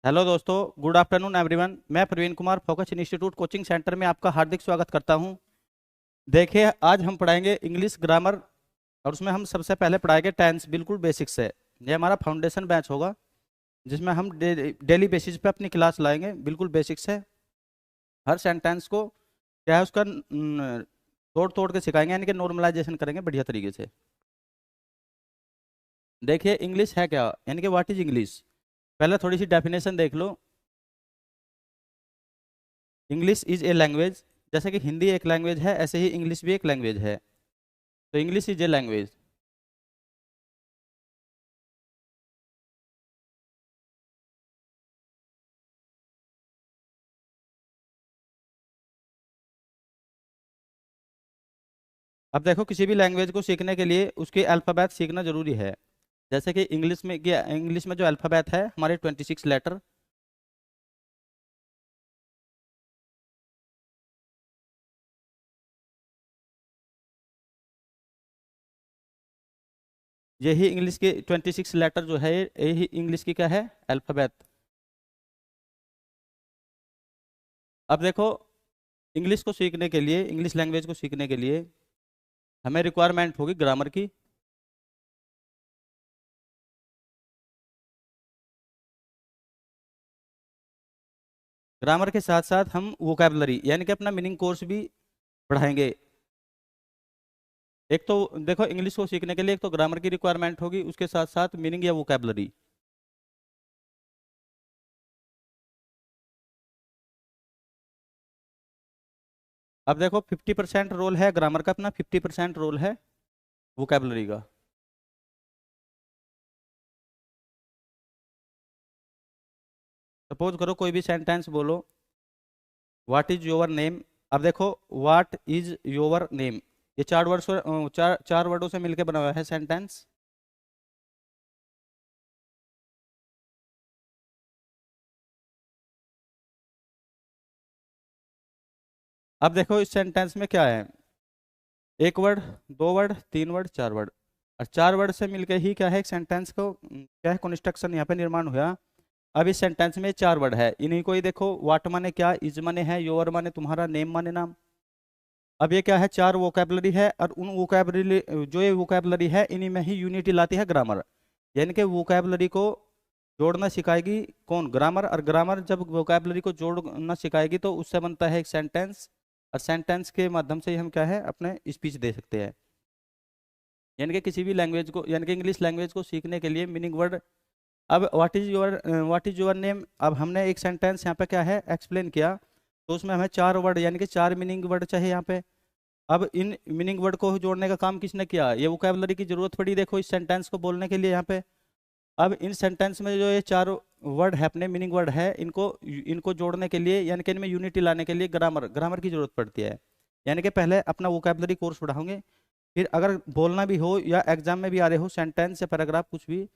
Hello दोस्तों। Good afternoon everyone. मैं Praveen Kumar Focus Institute coaching centre में आपका हार्दिक स्वागत करता हूं। देखिए, आज हम पढ़ाएंगे इंग्लिश ग्रामर और उसमें हम सबसे पहले पढ़ाएंगे टेंस, बिल्कुल बेसिक से। ये हमारा फाउंडेशन बैच होगा जिसमें हम डेली बेसिस पे अपनी क्लास लाएंगे, बिल्कुल बेसिक से। हर सेंटेंस को क्या है उसका तोड़ तोड़ के सिखाएंगे, यानी कि नॉर्मलाइजेशन करेंगे बढ़िया तरीके से। देखिए, इंग्लिश है क्या, यानी कि व्हाट इज इंग्लिश। पहले थोड़ी सी डेफिनेशन देख लो। English is a language. जैसे कि हिंदी एक लैंग्वेज है, ऐसे ही इंग्लिश भी एक लैंग्वेज है। तो इंग्लिश इज ए लैंग्वेज। अब देखो, किसी भी लैंग्वेज को सीखने के लिए उसके अल्फ़ाबेट सीखना जरूरी है। जैसे कि इंग्लिश में जो अल्फ़ाबेट है हमारे 26 लेटर। यही इंग्लिश के 26 लेटर जो है, यही इंग्लिश की क्या है, अल्फ़ाबेट। अब देखो, इंग्लिश को सीखने के लिए, इंग्लिश लैंग्वेज को सीखने के लिए हमें रिक्वायरमेंट होगी ग्रामर की। ग्रामर के साथ साथ हम वोकैबलरी यानी कि अपना मीनिंग कोर्स भी पढ़ाएंगे। एक तो देखो, इंग्लिश को सीखने के लिए एक तो ग्रामर की रिक्वायरमेंट होगी, उसके साथ साथ मीनिंग या वोकैबलरी। अब देखो, 50% रोल है ग्रामर का, अपना 50% रोल है वोकैबलरी का। सपोज करो, कोई भी सेंटेंस बोलो, व्हाट इज योर नेम। अब देखो, व्हाट इज योर नेम, ये चार वर्ड से चार चार वर्डों से मिलकर बना हुआ है सेंटेंस। अब देखो, इस सेंटेंस में क्या है, एक वर्ड, दो वर्ड, तीन वर्ड, चार वर्ड। और चार वर्ड से मिलकर ही क्या है, एक सेंटेंस को क्या है, कंस्ट्रक्शन यहाँ पे निर्माण हुआ। अब इस सेंटेंस में चार वर्ड है, इन्हीं को ही देखो, व्हाट माने क्या, इज माने है, योर माने तुम्हारा, नेम माने नाम। अब ये क्या है, चार वोकैबलरी है, और उन वोकैबलरी, जो ये वोकैबलरी है, इन्हीं में ही यूनिटी लाती है ग्रामर। यानी कि वोकैबलरी को जोड़ना सिखाएगी कौन, ग्रामर। और ग्रामर जब वोकैबलरी को जोड़ना सिखाएगी तो उससे बनता है एक सेंटेंस। और सेंटेंस के माध्यम से ही हम क्या है, अपने स्पीच दे सकते हैं। यानी कि किसी भी लैंग्वेज को, यानी कि इंग्लिश लैंग्वेज को सीखने के लिए मीनिंग वर्ड। अब व्हाट इज योर नेम, अब हमने एक सेंटेंस यहाँ पे क्या है एक्सप्लेन किया, तो उसमें हमें चार वर्ड यानी कि चार मीनिंग वर्ड चाहिए यहाँ पे। अब इन मीनिंग वर्ड को जोड़ने का काम किसने किया, ये वोकैबलरी की जरूरत पड़ी देखो इस सेंटेंस को बोलने के लिए यहाँ पे। अब इन सेंटेंस में जो ये चार वर्ड है, अपने मीनिंग वर्ड है, इनको इनको जोड़ने के लिए, यानी कि इनमें यूनिटी लाने के लिए ग्रामर ग्रामर की जरूरत पड़ती है। यानी कि पहले अपना वोकैबलरी कोर्स बढ़ाओगे, फिर अगर बोलना भी हो या एग्जाम में भी आ रहे हो सेंटेंस या पैराग्राफ कुछ भी,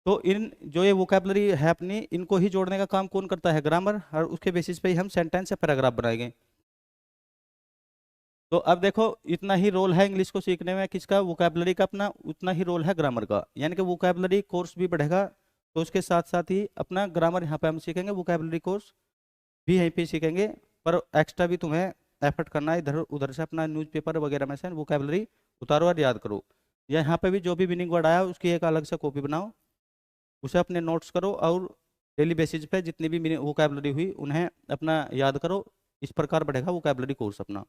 तो इन जो ये वोकैबलरी है अपनी, इनको ही जोड़ने का काम कौन करता है, ग्रामर। और उसके बेसिस पे ही हम सेंटेंस या पैराग्राफ बनाएंगे। तो अब देखो, इतना ही रोल है इंग्लिश को सीखने में किसका, वोकैबलरी का, अपना उतना ही रोल है ग्रामर का। यानी कि वोकैबलरी कोर्स भी बढ़ेगा, तो उसके साथ साथ ही अपना ग्रामर यहाँ पे हम सीखेंगे, वोकैबलरी कोर्स भी यहीं पे सीखेंगे। पर एक्स्ट्रा भी तुम्हें एफर्ट करना है, इधर उधर से अपना न्यूज़पेपर वगैरह में से वोकैबलरी उतारो और याद करो। या यहाँ पे भी जो भी मीनिंग वर्ड आया उसकी एक अलग से कॉपी बनाओ, उसे अपने नोट्स करो, और डेली बेसिस पे जितनी भी वोकैबलरी हुई उन्हें अपना याद करो। इस प्रकार बढ़ेगा वोकैबलरी कोर्स अपना।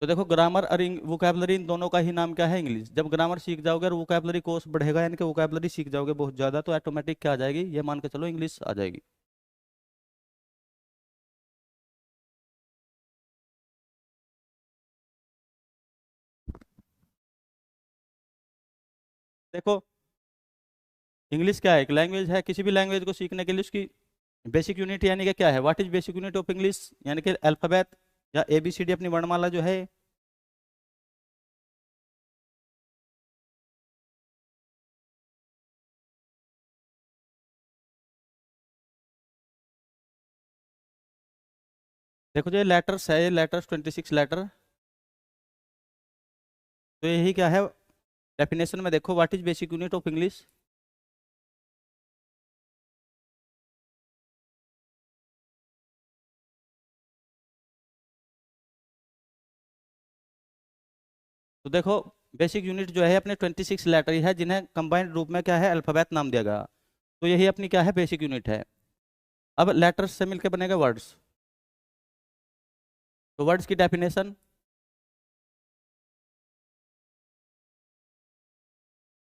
तो देखो, ग्रामर और वोकैबलरी, इन दोनों का ही नाम क्या है, इंग्लिश। जब ग्रामर सीख जाओगे और वोकैबलरी कोर्स बढ़ेगा, यानी कि वोकैबलरी सीख जाओगे बहुत ज़्यादा, तो ऑटोमेटिक क्या आ जाएगी, ये मान के चलो, इंग्लिश आ जाएगी। देखो, इंग्लिश क्या है, एक लैंग्वेज है। किसी भी लैंग्वेज को सीखने के लिए उसकी बेसिक यूनिट यानी कि क्या है, what is basic unit of English, यानी कि अल्फाबेट या ABCD अपनी वर्णमाला जो है। देखो, जो ये लेटर्स है, ये लेटर्स 26 लेटर। तो यही क्या है, डेफिनेशन में देखो, what is basic unit of English. तो देखो बेसिक यूनिट जो है अपने 26 लेटर ही है, जिन्हें कंबाइंड रूप में क्या है अल्फाबेट नाम दिया गया। तो यही अपनी क्या है बेसिक यूनिट है। अब लेटर्स से मिलकर बनेगा वर्ड्स। तो वर्ड्स की डेफिनेशन,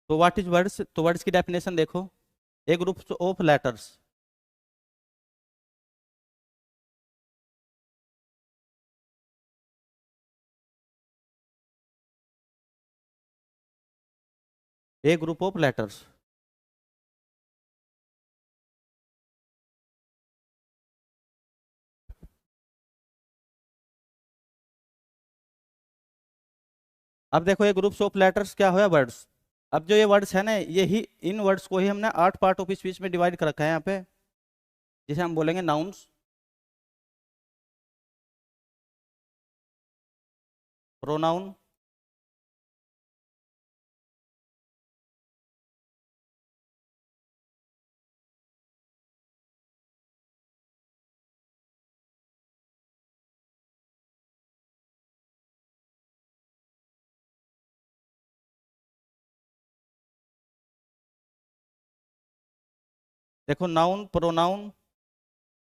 तो व्हाट इज वर्ड्स, तो वर्ड्स की डेफिनेशन देखो, a group of letters. A group of letters. अब देखो ये ग्रुप्स ऑफ लेटर्स क्या हुआ वर्ड्स। अब जो ये वर्ड्स है ना, यही इन वर्ड्स को ही हमने 8 पार्ट ऑफ स्पीच में डिवाइड कर रखा है यहाँ पे, जिसे हम बोलेंगे नाउन्स, प्रोनाउन, देखो noun, pronoun,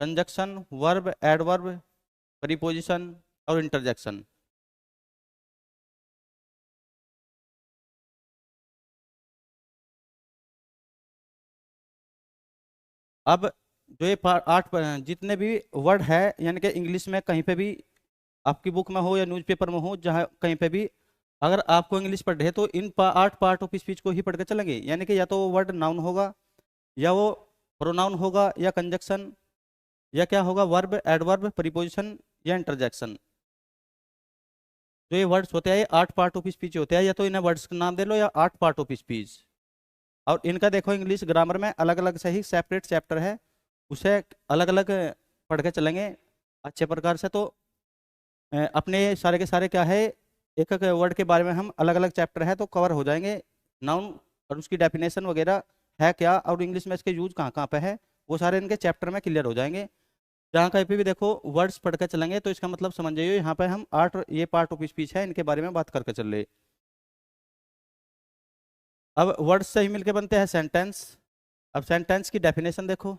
conjunction, verb, adverb, preposition और इंटरजेक्शन। अब जो ये जितने भी वर्ड है, यानी कि इंग्लिश में कहीं पे भी आपकी बुक में हो या न्यूज़पेपर में हो, जहाँ कहीं पे भी अगर आपको इंग्लिश पढ़े तो इन 8 पार्ट ऑफ स्पीच को ही पढ़ के चलेंगे। यानी कि या तो वो वर्ड नाउन होगा, या वो प्रोनाउन होगा, या कंजक्शन, या क्या होगा वर्ब, एडवर्ब, प्रीपोजिशन या इंटरजेक्शन। जो ये वर्ड्स होते हैं ये 8 पार्ट ऑफ स्पीच होते हैं, या तो इन्हें वर्ड्स का नाम दे लो या 8 पार्ट ऑफ स्पीच। और इनका देखो इंग्लिश ग्रामर में अलग अलग से ही सेपरेट चैप्टर है, उसे अलग अलग पढ़ के चलेंगे अच्छे प्रकार से। तो अपने सारे के सारे क्या है, एक एक वर्ड के बारे में हम अलग अलग चैप्टर है तो कवर हो जाएंगे। नाउन और उसकी डेफिनेशन वगैरह है क्या, और इंग्लिश में इसके यूज कहाँ कहाँ पे है, वो सारे इनके चैप्टर में क्लियर हो जाएंगे। जहाँ कहीं पे भी देखो वर्ड्स पढ़ के चलेंगे तो इसका मतलब समझ जाइए यहाँ पे हम 8 ये पार्ट ऑफ स्पीच है इनके बारे में बात करके चल रहे। अब वर्ड्स से ही मिलके बनते हैं सेंटेंस। अब सेंटेंस की डेफिनेशन देखो,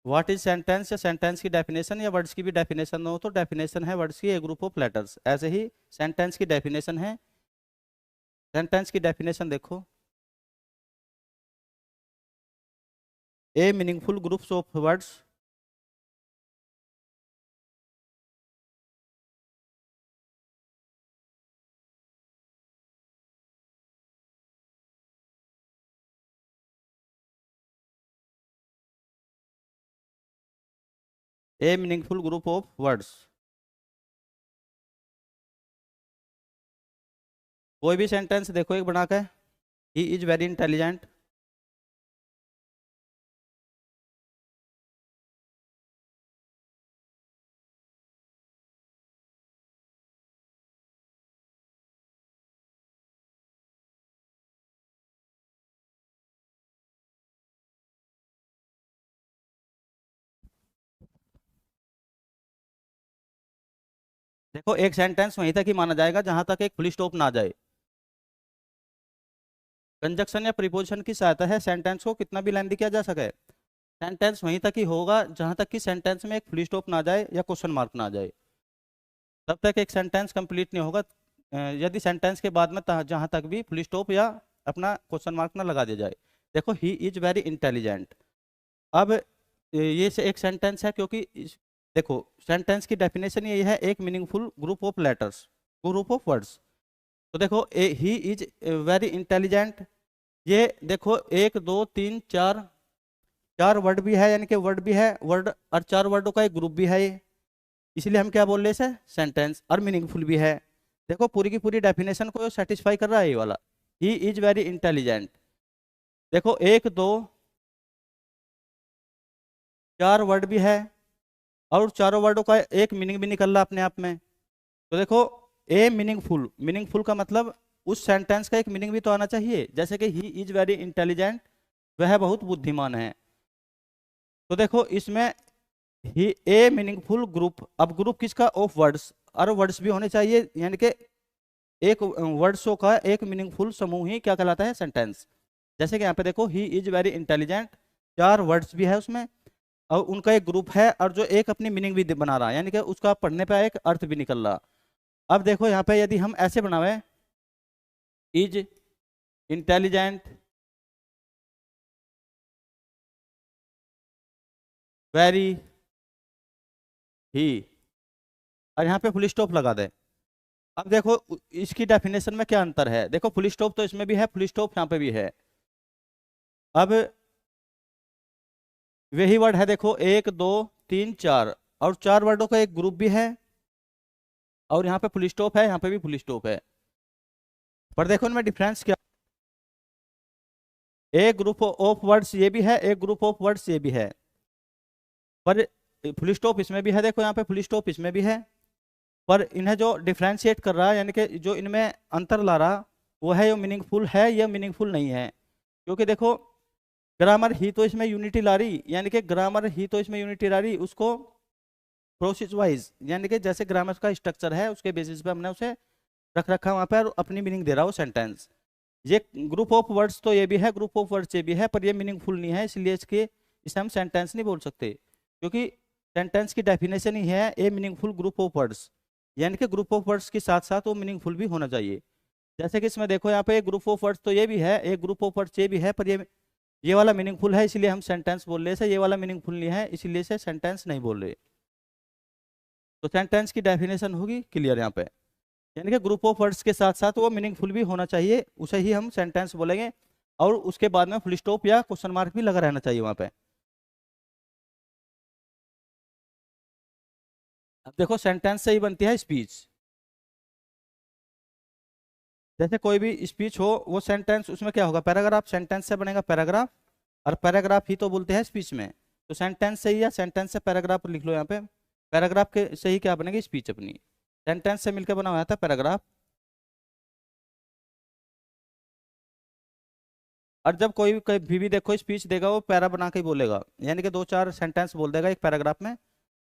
व्हाट इज सेंटेंस, या सेंटेंस की डेफिनेशन या वर्ड्स की भी डेफिनेशन हो तो डेफिनेशन है वर्ड्स की ए ग्रुप ऑफ लेटर्स। ऐसे ही सेंटेंस की डेफिनेशन है, सेंटेंस की डेफिनेशन देखो, ए meaningful groups of words, A meaningful group of words. कोई भी सेंटेंस देखो एक बना के, ही इज वेरी इंटेलिजेंट, देखो एक सेंटेंस वहीं तक ही माना जाएगा जहां तक एक फुल स्टॉप ना आ जाए। कंजक्शन या प्रीपोजिशन की सहायता है सेंटेंस को कितना भी लेंथी किया जा सके। सेंटेंस वहीं तक ही होगा जहां तक कि सेंटेंस में एक फुल स्टॉप ना आ जाए या क्वेश्चन मार्क ना आ जाए, तब तक एक सेंटेंस कंप्लीट नहीं होगा। यदि सेंटेंस के बाद में जहां तक भी फुल स्टॉप या अपना क्वेश्चन मार्क ना लगा दिया जाए। देखो ही इज वेरी इंटेलिजेंट। अब ये से एक सेंटेंस है, क्योंकि देखो सेंटेंस की डेफिनेशन ये है एक meaningful group of letters, group of words. तो देखो ही इज वेरी इंटेलिजेंट, ये देखो एक दो तीन चार, चार वर्ड भी है, यानी कि वर्ड भी है वर्ड, और चार वर्डों का एक ग्रुप भी है ये, इसलिए हम क्या बोल रहे हैं सेंटेंस, और मीनिंगफुल भी है। देखो पूरी की पूरी डेफिनेशन को सेटिस्फाई कर रहा है ये वाला, ही इज वेरी इंटेलिजेंट। देखो एक दो चार वर्ड भी है, और चारों वर्डों का एक मीनिंग भी निकल रहा अपने आप में। तो देखो ए मीनिंगफुल, मीनिंगफुल का मतलब उस सेंटेंस का एक मीनिंग भी तो आना चाहिए, जैसे कि ही इज वेरी इंटेलिजेंट, वह बहुत बुद्धिमान है। तो देखो इसमें ही ए मीनिंगफुल ग्रुप। अब ग्रुप किसका? ऑफ वर्ड्स, और वर्ड्स भी होने चाहिए, यानी कि एक वर्ड्सों का एक मीनिंगफुल समूह ही क्या कहलाता है? सेंटेंस। जैसे कि यहाँ पे देखो, he is very intelligent, 4 words भी है उसमें, और उनका एक ग्रुप है, और जो एक अपनी मीनिंग भी बना रहा है, यानी कि उसका पढ़ने पे एक अर्थ भी निकल रहा। अब देखो यहाँ पे यदि हम ऐसे बनावे, इज इंटेलिजेंट वेरी ही, और यहाँ पे फुल स्टॉप लगा दे। अब देखो इसकी डेफिनेशन में क्या अंतर है? देखो फुल स्टॉप तो इसमें भी है, फुल स्टॉप यहाँ पे भी है। अब वही वर्ड है, देखो 1 2 3 4, और 4 वर्डों का एक ग्रुप भी है, और यहाँ पे फुल स्टॉप है, यहाँ पे भी फुल स्टॉप है। पर देखो इनमें डिफरेंस क्या? एक ग्रुप ऑफ वर्ड्स ये भी है, एक ग्रुप ऑफ वर्ड्स ये भी है, पर फुल स्टॉप इसमें भी है, देखो यहाँ पे फुल स्टॉप इसमें भी है। पर इन्हें जो डिफ्रेंशिएट कर रहा है, यानी कि जो इनमें अंतर ला रहा, वो है ये मीनिंगफुल है या मीनिंगफुल नहीं है। क्योंकि देखो ग्रामर ही तो इसमें यूनिटी ला रही, यानी कि ग्रामर ही तो इसमें यूनिटी ला रही, उसको प्रोसेस वाइज, यानी कि जैसे ग्रामर का स्ट्रक्चर है उसके बेसिस पे हमने उसे रख रखा वहां पे, और अपनी मीनिंग दे रहा हो सेंटेंस। ये ग्रुप ऑफ वर्ड्स तो ये भी है, ग्रुप ऑफ वर्ड्स ये भी है, पर ये मीनिंगफुल नहीं है, इसलिए इसे हम सेंटेंस नहीं बोल सकते, क्योंकि सेंटेंस की डेफिनेशन ही है ए मीनिंगफुल ग्रुप ऑफ वर्ड्स, यानी कि ग्रुप ऑफ वर्ड्स के साथ साथ वो मीनिंगफुल भी होना चाहिए। जैसे कि इसमें देखो यहाँ पे एक ग्रुप ऑफ वर्ड्स तो ये भी है, एक ग्रुप ऑफ वर्ड्स ये भी है, पर ये वाला मीनिंगफुल है, इसलिए हम सेंटेंस बोल रहे हैं, ये वाला मीनिंगफुल नहीं है, इसलिए से सेंटेंस नहीं बोल रहे। तो सेंटेंस की डेफिनेशन होगी क्लियर यहाँ पे, यानी कि ग्रुप ऑफ वर्ड्स के साथ साथ वो मीनिंगफुल भी होना चाहिए, उसे ही हम सेंटेंस बोलेंगे, और उसके बाद में फुल स्टॉप या क्वेश्चन मार्क भी लगा रहना चाहिए वहां पे। अब देखो सेंटेंस से ही बनती है स्पीच। जैसे कोई भी स्पीच हो, वो सेंटेंस उसमें क्या होगा? पैराग्राफ, सेंटेंस से बनेगा पैराग्राफ, और पैराग्राफ ही तो बोलते हैं स्पीच में। तो सेंटेंस से ही, या सेंटेंस से पैराग्राफ लिख लो यहाँ पे, पैराग्राफ के से ही क्या बनेगी? स्पीच अपनी। सेंटेंस से मिलकर बना हुआ था पैराग्राफ। और जब कोई कभी भी देखो स्पीच देगा, वो पैरा बना के ही बोलेगा, यानी कि 2 4 सेंटेंस बोल देगा एक पैराग्राफ में,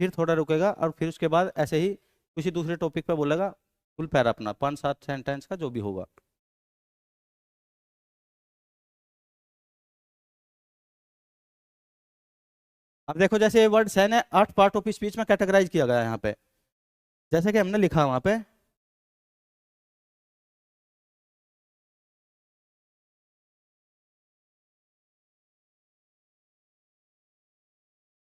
फिर थोड़ा रुकेगा, और फिर उसके बाद ऐसे ही किसी दूसरे टॉपिक पे बोलेगा, फुल पैरा अपना 5 7 सेंटेंस का जो भी होगा। अब देखो जैसे ये वर्ड्स है ना, 8 पार्ट ऑफ स्पीच में कैटेगराइज किया गया है यहाँ पे, जैसे कि हमने लिखा वहां पे।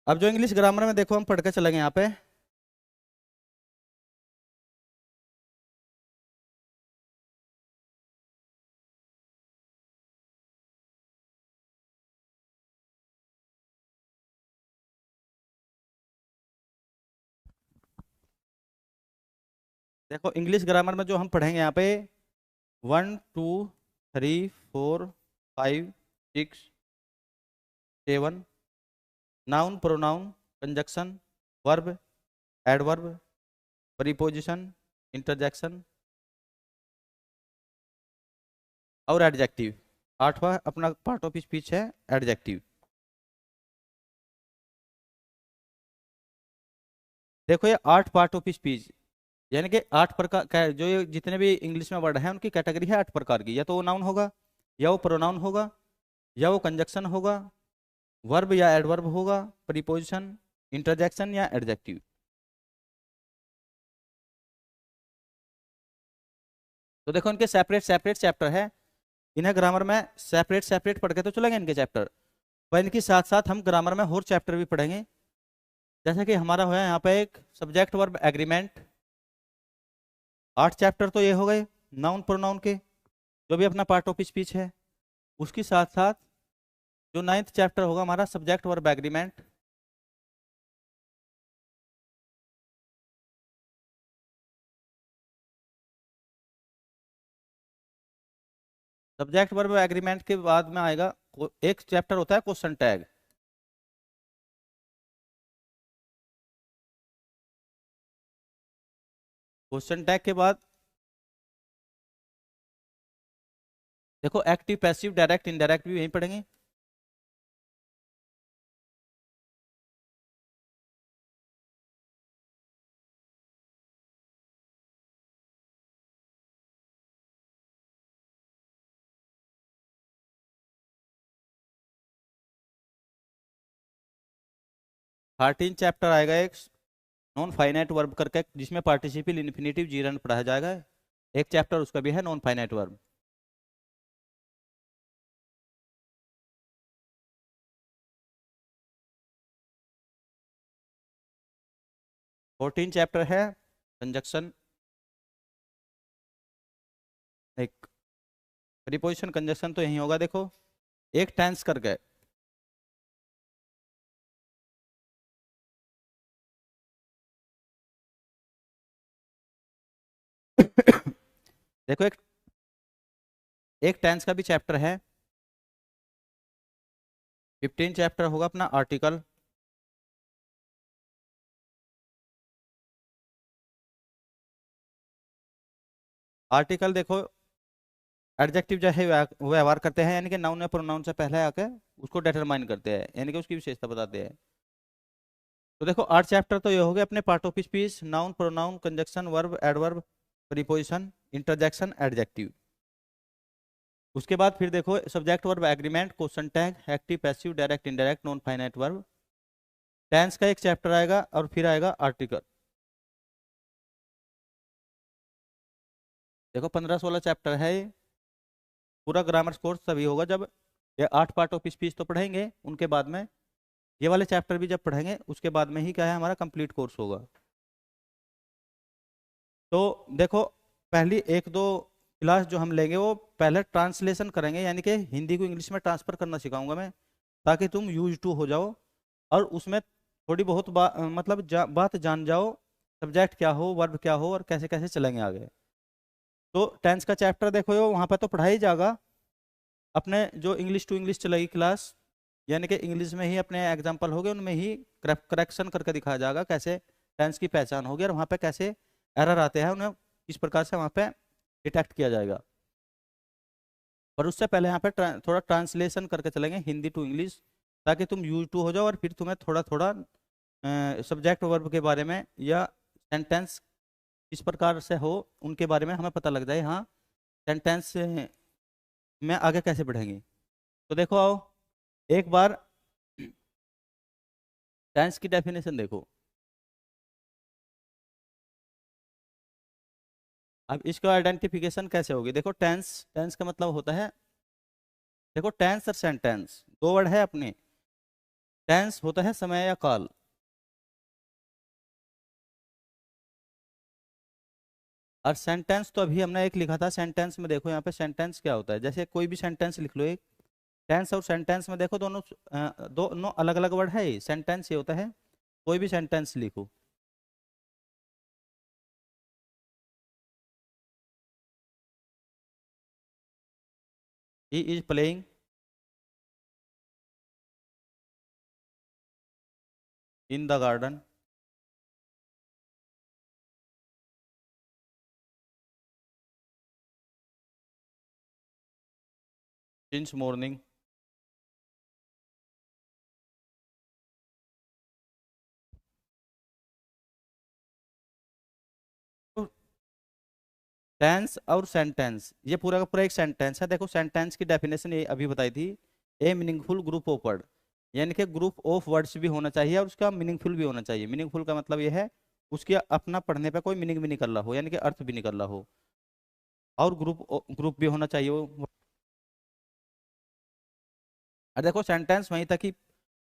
अब जो इंग्लिश ग्रामर में देखो हम पढ़ के चलेंगे यहाँ पे। देखो इंग्लिश ग्रामर में जो हम पढ़ेंगे यहाँ पे, 1 2 3 4 5 6 7, noun pronoun conjunction verb adverb preposition interjection और एडजेक्टिव। 8वां अपना पार्ट ऑफ स्पीच है एडजेक्टिव। देखो ये 8 पार्ट ऑफ स्पीच, यानी कि 8 प्रकार जो ये जितने भी इंग्लिश में वर्ड हैं उनकी कैटेगरी है 8 प्रकार की, या तो वो नाउन होगा, या वो प्रोनाउन होगा, या वो कंजक्शन होगा, वर्ब या एडवर्ब होगा, प्रीपोजिशन इंटरजेक्शन या एडजेक्टिव। तो देखो इनके सेपरेट सेपरेट चैप्टर है, इन्हें ग्रामर में सेपरेट सेपरेट पढ़ के तो चलेंगे इनके चैप्टर, पर इनके साथ साथ हम ग्रामर में और चैप्टर भी पढ़ेंगे। जैसे कि हमारा हुआ है यहाँ पे एक सब्जेक्ट वर्ब एग्रीमेंट, 8 चैप्टर तो ये हो गए नाउन प्रोनाउन के, जो भी अपना पार्ट ऑफ स्पीच है। उसके साथ साथ जो 9th चैप्टर होगा हमारा subject verb agreement, subject verb agreement के बाद में आएगा एक चैप्टर होता है क्वेश्चन टैग। क्वेश्चन टैग के बाद देखो एक्टिव पैसिव डायरेक्ट इनडायरेक्ट भी यहीं पढ़ेंगे। 13 चैप्टर आएगा एक नॉन फाइनाइट वर्ब करके, जिसमें पार्टिसिपल इन्फिनेटिव जीरन पढ़ाया जाएगा। एक चैप्टर उसका भी है नॉन फाइनाइट वर्ब। 14 चैप्टर है कंजक्शन, एक प्रीपोजिशन कंजक्शन तो यही होगा। देखो एक टेंस करके, देखो एक टेंस का भी चैप्टर है। 15 चैप्टर होगा अपना आर्टिकल। आर्टिकल देखो एडजेक्टिव जो है वो व्यवहार करते हैं, यानी कि नाउन या प्रोनाउन से पहले आके उसको डिटरमाइन करते हैं, यानी कि उसकी विशेषता बताते हैं। तो देखो 8 चैप्टर तो ये हो गए अपने part of speech, noun pronoun conjunction verb adverb preposition interjection adjective. उसके बाद फिर देखो subject verb agreement question tag active passive direct indirect non finite verb. Tense का एक चैप्टर आएगा और फिर आएगा आर्टिकल। देखो 15-16 चैप्टर है ये। पूरा ग्रामर कोर्स तभी होगा जब ये 8 पार्ट ऑफ स्पीच तो पढ़ेंगे, उनके बाद में ये वाले चैप्टर भी जब पढ़ेंगे उसके बाद में ही क्या है हमारा कंप्लीट कोर्स होगा। तो देखो पहली एक दो क्लास जो हम लेंगे वो पहले ट्रांसलेशन करेंगे, यानी कि हिंदी को इंग्लिश में ट्रांसफर करना सिखाऊंगा मैं, ताकि तुम यूज टू हो जाओ और उसमें थोड़ी बहुत मतलब बात जान जाओ, सब्जेक्ट क्या हो वर्ब क्या हो और कैसे कैसे चलेंगे आगे। तो टेंस का चैप्टर देखो यो वहाँ पे तो पढ़ा ही जाएगा। अपने जो इंग्लिश टू इंग्लिश चलेगी क्लास, यानी कि इंग्लिश में ही अपने एग्जाम्पल हो गए, उनमें ही करेक्शन करके दिखाया जाएगा कैसे टेंस की पहचान होगी और वहाँ पे कैसे एरर आते हैं उन्हें किस प्रकार से वहाँ पे डिटेक्ट किया जाएगा। पर उससे पहले यहाँ पे थोड़ा ट्रांसलेशन करके चलेंगे हिंदी टू इंग्लिश, ताकि तुम यूज टू हो जाओ और फिर तुम्हें थोड़ा थोड़ा सब्जेक्ट वर्ब के बारे में या सेंटेंस किस प्रकार से हो उनके बारे में हमें पता लग जाए। हाँ सेंटेंस में आगे कैसे बढ़ेंगे। तो देखो आओ एक बार टेंस की डेफिनेशन देखो। अब इसका आइडेंटिफिकेशन कैसे होगी। देखो टेंस, टेंस का मतलब होता है, देखो टेंस और सेंटेंस दो वर्ड है अपने। टेंस होता है समय या काल, और सेंटेंस तो अभी हमने एक लिखा था। सेंटेंस में देखो यहाँ पे सेंटेंस क्या होता है, जैसे कोई भी सेंटेंस लिख लो एक। टेंस और सेंटेंस में देखो दोनों दोनों अलग अलग वर्ड है। ये सेंटेंस ये होता है कोई भी सेंटेंस लिखो। He is playing in the garden since morning. Tense और सेंटेंस ये पूरा का पूरा एक सेंटेंस है। देखो सेंटेंस की डेफिनेशन ये अभी बताई थी, ए मीनिंगफुल ग्रुप ऑफ वर्ड, यानी कि ग्रुप ऑफ वर्ड्स भी होना चाहिए और उसका मीनिंगफुल भी होना चाहिए। मीनिंगफुल का मतलब ये है उसके अपना पढ़ने पे कोई मीनिंग भी निकल रहा हो, यानी कि अर्थ भी निकल रहा हो, और ग्रुप ग्रुप भी होना चाहिए वो। और देखो सेंटेंस वहीं तक ही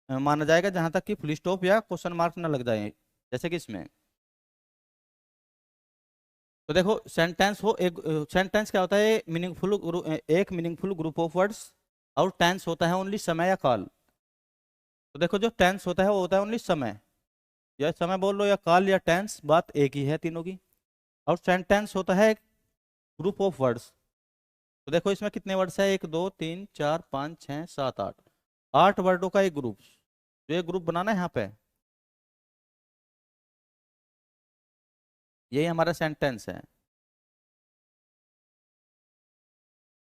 माना जाएगा जहां तक कि फुल स्टॉप या क्वेश्चन मार्क ना लग जाए, जैसे कि इसमें। तो देखो सेंटेंस हो एक, सेंटेंस क्या होता है मीनिंगफुल, एक मीनिंगफुल ग्रुप ऑफ वर्ड्स, और टेंस होता है ओनली समय या काल। तो देखो जो टेंस होता है वो होता है ओनली समय, या समय बोल लो या काल या टेंस, बात एक ही है तीनों की। और सेंटेंस होता है एक ग्रुप ऑफ वर्ड्स। तो देखो इसमें कितने वर्ड्स है, 1 2 3 4 5 6 7 8, 8 वर्डों का एक ग्रुप, जो एक ग्रुप बनाना है यहाँ पे, यही हमारा सेंटेंस है।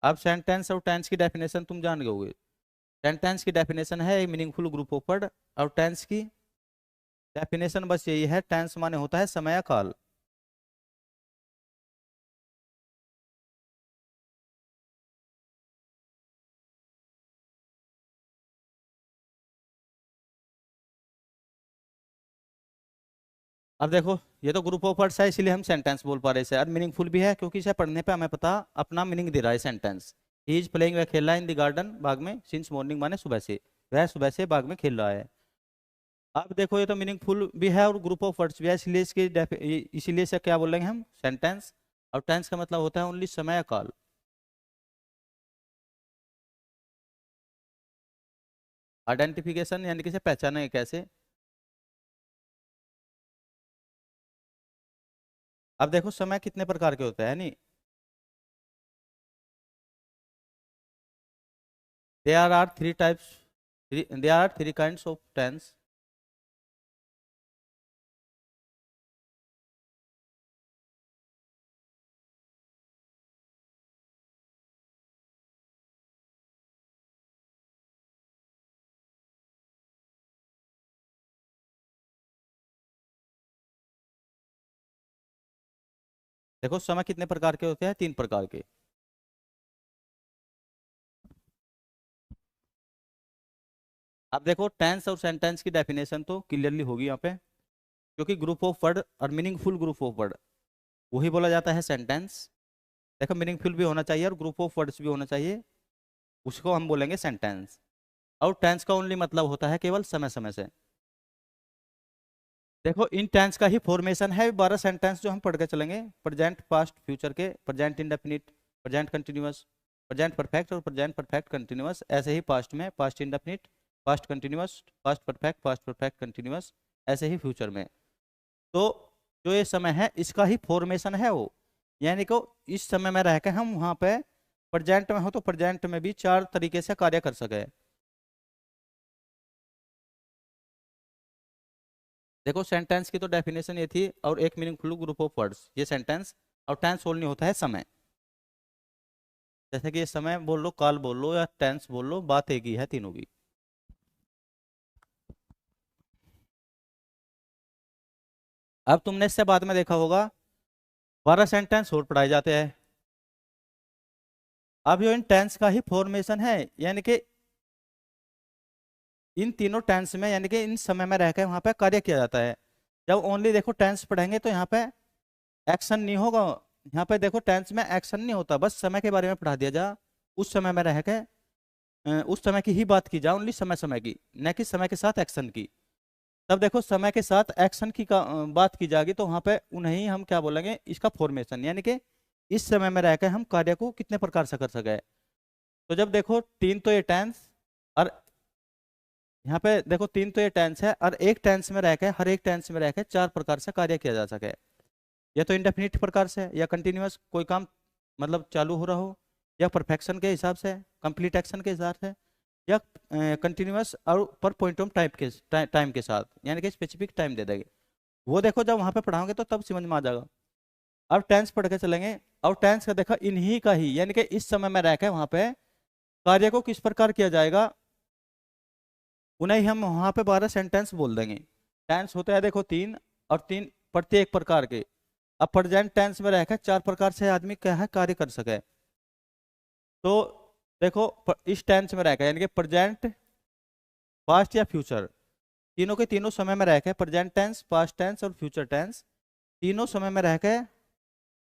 अब सेंटेंस और टेंस की डेफिनेशन तुम जान गए। सेंटेंस की डेफिनेशन है एक मीनिंगफुल ग्रुप ऑफ वर्ड, और टेंस की डेफिनेशन बस यही है, टेंस माने होता है समय या काल। अब देखो ये तो ग्रुप ऑफ वर्ड्स है, इसीलिए हम सेंटेंस बोल पा रहे हैं इसे। और मीनिंगफुल भी है क्योंकि इसे पढ़ने पे हमें पता अपना मीनिंग दे रहा है सेंटेंस। ही इज प्लेइंग, वह खेल रहा है इन द गार्डन, बाग में, सिंस मॉर्निंग माने सुबह से, वह सुबह से बाग में खेल रहा है। अब देखो ये तो मीनिंगफुल भी है और ग्रुप ऑफ वर्ड्स भी है, इसलिए इसीलिए इसे क्या बोलेंगे हम, सेंटेंस। और टेंस का मतलब होता है ओनली समय या काल। आइडेंटिफिकेशन यानी कि इसे पहचाने कैसे। अब देखो समय कितने प्रकार के होते हैं नहीं, there are three types, there are three kinds of tense। देखो समय कितने प्रकार के होते हैं, तीन प्रकार के। अब देखो टेंस और सेंटेंस की डेफिनेशन तो क्लियरली होगी यहाँ पे, क्योंकि ग्रुप ऑफ वर्ड और मीनिंगफुल ग्रुप ऑफ वर्ड वही बोला जाता है सेंटेंस। देखो मीनिंगफुल भी होना चाहिए और ग्रुप ऑफ वर्ड्स भी होना चाहिए, उसको हम बोलेंगे सेंटेंस। और टेंस का ओनली मतलब होता है केवल समय समय से। देखो इन टेंस का ही फॉर्मेशन है 12 सेंटेंस जो हम पढ़ के चलेंगे, प्रेजेंट, पास्ट, फ्यूचर के, present indefinite, present continuous, present perfect और प्रेजेंट परफेक्ट कंटिन्यूअस। ऐसे ही पास्ट में past indefinite, past continuous, past perfect continuous, ऐसे ही फ्यूचर में। तो जो ये समय है इसका ही फॉर्मेशन है वो, यानी कि इस समय में रह के हम वहाँ पे प्रेजेंट में हो तो प्रेजेंट में भी चार तरीके से कार्य कर सके। देखो सेंटेंस की तो डेफिनेशन ये थी, और एक मीनिंगफुल ग्रुप ऑफ वर्ड्स ये सेंटेंस। और टेंस ओनली होता है समय। जैसे कि ये समय बोल लो, काल बोल लो या टेंस बोल लो, बात एक ही है तीनों की। अब तुमने इससे बाद में देखा होगा 12 सेंटेंस और पढ़ाए जाते हैं। अब ये इन टेंस का ही फॉर्मेशन है, यानी कि इन तीनों टेंस में, यानी कि इन समय में रहकर वहां पे कार्य किया जाता है। जब ओनली देखो टेंस पढ़ेंगे तो यहाँ पे एक्शन नहीं होगा। यहाँ पे देखो टेंस में एक्शन नहीं होता, बस समय के बारे में पढ़ा दिया जा, उस समय में रह के उस समय की ही बात की जा, ओनली समय समय की, न कि समय के साथ एक्शन की। तब देखो समय के साथ एक्शन की बात की जाएगी तो वहां पे उन्हें हम क्या बोलेंगे, इसका फॉर्मेशन, यानी कि इस समय में रहकर हम कार्य को कितने प्रकार से कर सके। तो जब देखो तीन तो ये टेंस, और यहाँ पे देखो तीन तो ये टेंस है, और एक टेंस में रहकर, हर एक टेंस में रहकर चार प्रकार से कार्य किया जा सके। या तो इंडेफिनिट प्रकार से, या कंटिन्यूअस कोई काम मतलब चालू हो रहा हो, या परफेक्शन के हिसाब से, कंप्लीट एक्शन के हिसाब से, या कंटिन्यूअस और पर पॉइंट ऑफ टाइम के साथ, यानी कि स्पेसिफिक टाइम दे देंगे। वो देखो जब वहां पे पढ़ाओगे तो तब समझ में आ जाएगा। अब टेंस पढ़ के चलेंगे, और टेंस का देखा इन्हीं का ही, यानी कि इस समय में रह के वहां पे कार्य को किस प्रकार किया जाएगा, उन्हें ही हम वहां पे 12 सेंटेंस बोल देंगे। टेंस होता है देखो तीन, और तीन प्रत्येक प्रकार के। अब प्रेजेंट टेंस में रहकर चार प्रकार से आदमी क्या है कार्य कर सके। तो देखो इस टेंस में रहकर, यानी कि प्रेजेंट, पास्ट या फ्यूचर, तीनों के तीनों समय में रहकर, प्रेजेंट टेंस, पास्ट टेंस और फ्यूचर टेंस, तीनों समय में रहकर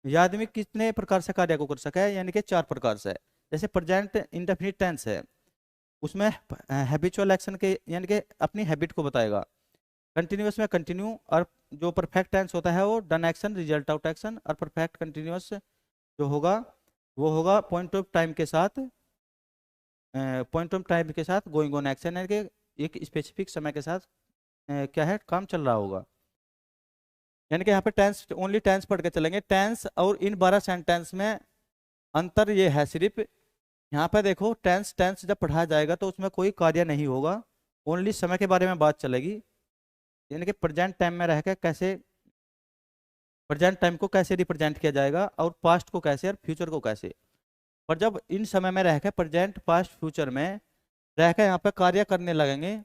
यह आदमी कितने प्रकार से कार्य को कर सके, यानी कि चार प्रकार से। जैसे प्रेजेंट इंडेफिनिट टेंस है, उसमें हैबिचुअल एक्शन के, यानी कि अपनी हैबिट को बताएगा। कंटिन्यूअस में कंटिन्यू, और जो परफेक्ट टेंस होता है वो done action, result out action, और परफेक्ट कंटिन्यूअस जो होगा वो होगा पॉइंट ऑफ टाइम के साथ, पॉइंट ऑफ टाइम के साथ गोइंग ऑन एक्शन, यानी कि एक स्पेसिफिक समय के साथ क्या है काम चल रहा होगा। यानी कि यहाँ पे टेंस ओनली टेंस पढ़ के चलेंगे। टेंस और इन 12 सेंटेंस में अंतर ये है सिर्फ, यहाँ पे देखो टेंस टेंस जब पढ़ाया जाएगा तो उसमें कोई कार्य नहीं होगा, ओनली समय के बारे में बात चलेगी। यानी कि प्रेजेंट टाइम में रह के कैसे प्रेजेंट टाइम को कैसे रिप्रेजेंट किया जाएगा, और पास्ट को कैसे, और फ्यूचर को कैसे। पर जब इन समय में रह के प्रेजेंट, पास्ट, फ्यूचर में रह के यहाँ पे कार्य करने लगेंगे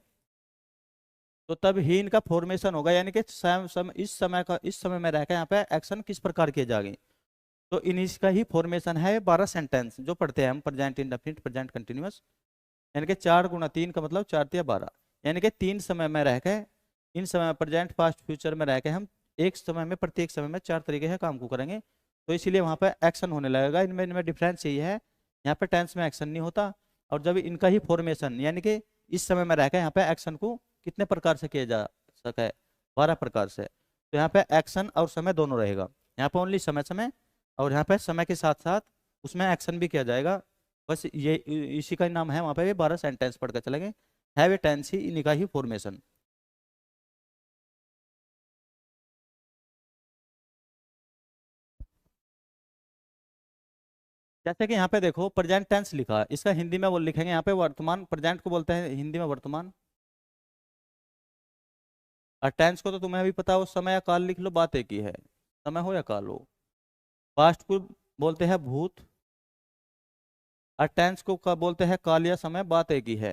तो तब ही इनका फॉर्मेशन होगा, यानी कि इस समय में रह के यहाँ पे एक्शन किस प्रकार किए जाएंगे। तो इन इसका ही फॉर्मेशन है 12 सेंटेंस जो पढ़ते हैं हम, प्रेजेंट इंडेफिनिट, प्रेजेंट कंटिन्यूअस। यानी कि 4 × 3 का मतलब 4 × 12, यानी कि तीन समय में रह के, इन समय में प्रेजेंट, पास्ट, फ्यूचर में रह के हम एक समय में, प्रत्येक समय में 4 तरीके से काम को करेंगे, तो इसीलिए वहां पे एक्शन होने लगेगा। इनमें इनमें डिफरेंस यही है, यहाँ पे टेंस में एक्शन नहीं होता, और जब इनका ही फॉर्मेशन यानी कि इस समय में रहकर यहाँ पे एक्शन को कितने प्रकार से किया जा सके, 12 प्रकार से। तो यहाँ पे एक्शन और समय दोनों रहेगा, यहाँ पे ओनली समय समय, और यहाँ पे समय के साथ साथ उसमें एक्शन भी किया जाएगा। बस ये इसी का नाम है, वहाँ पे 12 सेंटेंस पढ़ कर चलेंगे। हैव ए टेंस ही इन्हीं का ही फॉर्मेशन। जैसे कि यहाँ पे देखो प्रेजेंट टेंस लिखा है, इसका हिंदी में वो लिखेंगे यहाँ पे वर्तमान, प्रेजेंट को बोलते हैं हिंदी में वर्तमान, और टेंस को तो तुम्हें अभी पता हो, समय या काल लिख लो, बात एक ही है, समय हो या काल हो। पास्ट को बोलते हैं भूत, और टेंस को बोलते हैं काल या समय, बात एक ही है।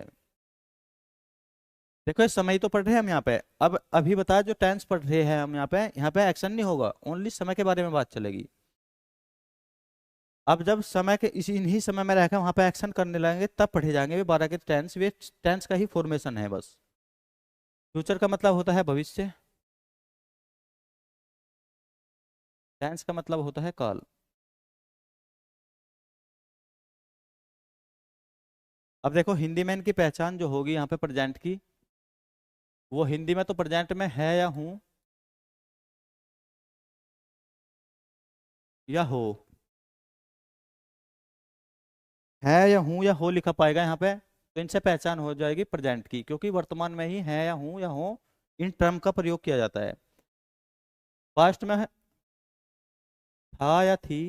देखो ये समय ही तो पढ़ रहे हैं हम यहाँ पे, अब अभी बताया जो टेंस पढ़ रहे हैं हम यहाँ पे एक्शन नहीं होगा, ओनली समय के बारे में बात चलेगी। अब जब समय के इसी इन्हीं समय में रहकर वहां पे एक्शन करने लगेंगे तब पढ़े जाएंगे वे 12 के टेंस, वे टेंस का ही फॉर्मेशन है बस। फ्यूचर का मतलब होता है भविष्य, टेंस का मतलब होता है काल। अब देखो हिंदी में इनकी पहचान जो होगी यहाँ पे प्रेजेंट की, वो हिंदी में तो प्रेजेंट में है या हूं या हो, है या हूं या हो लिखा पाएगा यहाँ पे, तो इनसे पहचान हो जाएगी प्रेजेंट की, क्योंकि वर्तमान में ही है या हूं या हो इन टर्म का प्रयोग किया जाता है। पास्ट में था या थी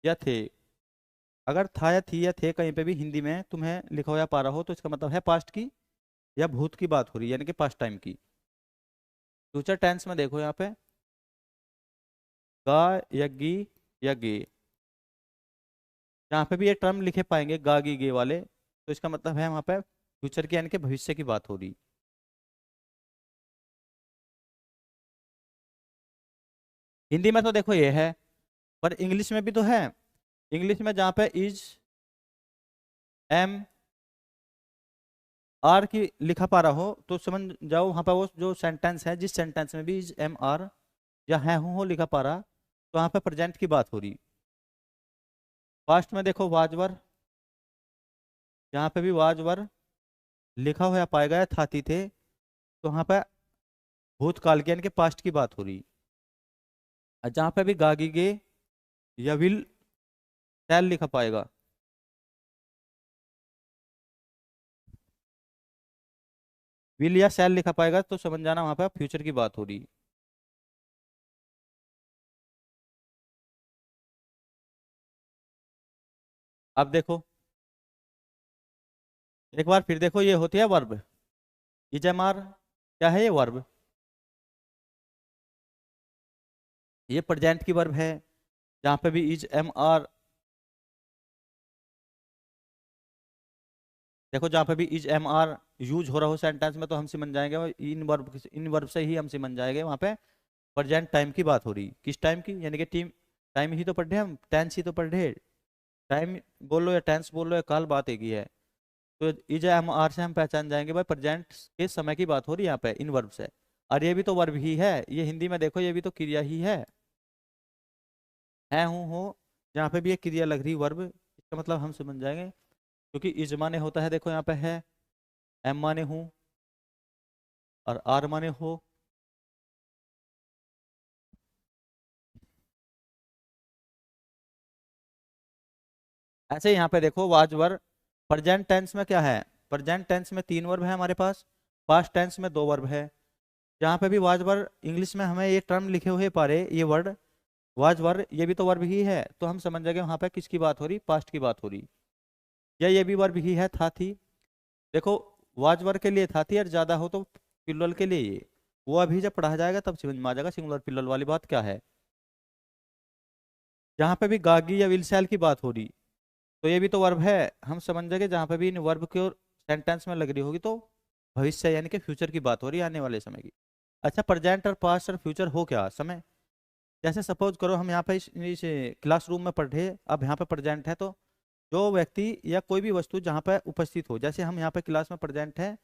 या थे, अगर था या थी या थे कहीं पे भी हिंदी में तुम्हें लिखा हो या पा रहा हो, तो इसका मतलब है पास्ट की या भूत की बात हो रही है, यानी कि पास्ट टाइम की। फ्यूचर टेंस में देखो यहाँ पे गा या गी या गे, यहाँ पे भी ये टर्म लिखे पाएंगे गा गी गे वाले, तो इसका मतलब है वहां पे फ्यूचर की यानी कि भविष्य की बात हो रही। हिंदी में तो देखो ये है, पर इंग्लिश में भी तो है। इंग्लिश में जहाँ पे इज एम आर की लिखा पा रहा हो, तो समझ जाओ वहां पर वो जो सेंटेंस है, जिस सेंटेंस में भी इज एम आर या है हूं हो लिखा पा रहा, तो वहां पे प्रेजेंट की बात हो रही। पास्ट में देखो वाजवर, यहाँ पे भी वाजवर लिखा हुआ पाएगा या थाती थे, तो वहां पे भूतकाल की यानी कि पास्ट की बात हो रही। और जहाँ पे भी गागी गे या विल शैल लिखा पाएगा, विल या शैल लिखा पाएगा, तो समझ जाना वहां पे फ्यूचर की बात हो रही। अब देखो एक बार फिर देखो, ये होती है वर्ब, इजमार क्या है, ये वर्ब, ये प्रेजेंट की वर्ब है। जहाँ पे भी इज एम आर, देखो जहाँ पे भी इज एम आर यूज हो रहा हो सेंटेंस में, तो हम समझ जाएंगे इन वर्ब से ही हम समझ जाएंगे वहाँ पे प्रेजेंट टाइम की बात हो रही। किस टाइम की, यानी कि टीम टाइम ही तो पढ़ रहे हैं हम, टेंस ही तो पढ़ रहे हैं। टाइम बोल लो या टेंस बोल लो या काल, बात एक ही है। तो इज एम आर से हम पहचान जाएंगे भाई प्रेजेंट के समय की बात हो रही है यहाँ पे इन वर्ब से। और ये भी तो वर्ब ही है, ये हिंदी में देखो ये भी तो क्रिया ही है हूँ हो, जहाँ पे भी ये क्रिया लग रही वर्ब, इसका मतलब हम समझ जाएंगे, क्योंकि इज माने होता है, देखो यहाँ पे है, एम माने हूँ, और आर माने हो। ऐसे यहाँ पे देखो वाजवर, प्रेजेंट टेंस में क्या है, प्रेजेंट टेंस में 3 वर्ब है हमारे पास, पास्ट टेंस में 2 वर्ब है। जहाँ पे भी वाजवर इंग्लिश में हमें ये टर्म लिखे हुए पारे, ये वर्ड वाजवर, ये भी तो वर्ब ही है, तो हम समझ जाएंगे वहां पे किसकी बात हो रही, पास्ट की बात हो रही। या ये भी वर्ब ही है, था थी, देखो वाजवर के लिए था थी, और ज्यादा हो तो प्लुरल के लिए ये, वो अभी जब पढ़ा जाएगा तब समझ में आ जाएगा सिंगुलर प्लुरल वाली बात क्या है। जहाँ पे भी गागी या विलसैल की बात हो रही, तो ये भी तो वर्ब है, हम समझ जाएंगे जहाँ पे भी इन वर्ब के सेंटेंस में लग रही होगी तो भविष्य यानी कि फ्यूचर की बात हो रही है, आने वाले समय की। अच्छा प्रेजेंट और पास्ट और फ्यूचर हो क्या समय, जैसे सपोज करो हम यहाँ पे इस क्लासरूम में पढ़ रहे, अब यहाँ पे प्रेजेंट है, तो जो व्यक्ति या कोई भी वस्तु जहाँ पे उपस्थित हो, जैसे हम यहाँ पे क्लास में प्रेजेंट है,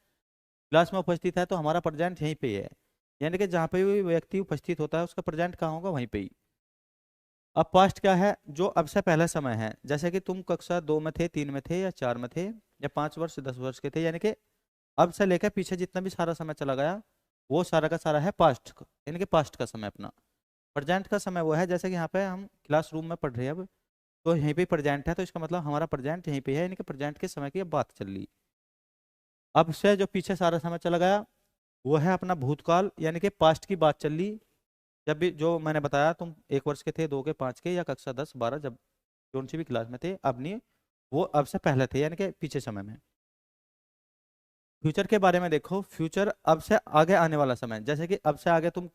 क्लास में उपस्थित है, तो हमारा प्रेजेंट यहीं पे है। यानी कि जहाँ पे भी व्यक्ति उपस्थित होता है उसका प्रेजेंट कहाँ होगा, वहीं पे ही। अब पास्ट क्या है, जो अब से पहला समय है, जैसे कि तुम कक्षा 2 में थे, 3 में थे या 4 में थे या 5 वर्ष 10 वर्ष के थे, यानी कि अब से लेकर पीछे जितना भी सारा समय चला गया वो सारा का सारा है पास्ट, यानी कि पास्ट का समय अपना। प्रेजेंट का समय वो है, जैसे कि यहाँ पे हम क्लासरूम में पढ़ रहे हैं अब, तो यहीं पे प्रेजेंट है, तो इसका मतलब हमारा प्रेजेंट यहीं पे है, यानी कि प्रेजेंट के समय की अब बात चल रही। अब से जो पीछे सारा समय चला गया वो है अपना भूतकाल, यानी कि पास्ट की बात चल रही। जब भी जो मैंने बताया, तुम 1 वर्ष के थे, 2 के, 5 के या कक्षा 10 12, जब कौन सी भी क्लास में थे, अब नहीं, वो अब से पहले थे, यानी कि पीछे समय में। फ्यूचर के बारे में देखो, फ्यूचर अब से आगे आने वाला समय, जैसे कि अब से आगे तुम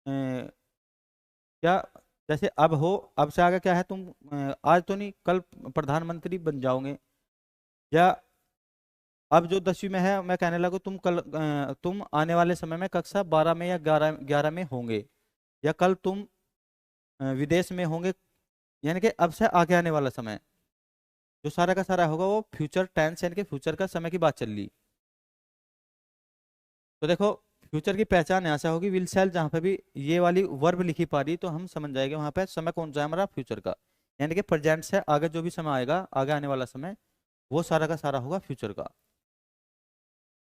क्या, जैसे अब हो, अब से आगे क्या है, तुम आज तो नहीं, कल प्रधानमंत्री बन जाओगे, या अब जो 10वीं में है मैं कहने लगूँ तुम कल तुम आने वाले समय में कक्षा 12 में या 11 में होंगे, या कल तुम विदेश में होंगे, यानी कि अब से आगे आने वाला समय जो सारा का सारा होगा वो फ्यूचर टेंस, यानी कि फ्यूचर का समय की बात चल रही। तो देखो, फ्यूचर की पहचान यहाँ से होगी, विल सेल, जहाँ पे भी ये वाली वर्ब लिखी पा रही तो हम समझ जाएंगे वहां पे समय कौन सा है, हमारा फ्यूचर का, यानी कि प्रेजेंट से आगे जो भी समय आएगा, आगे आने वाला समय, वो सारा का सारा होगा फ्यूचर का।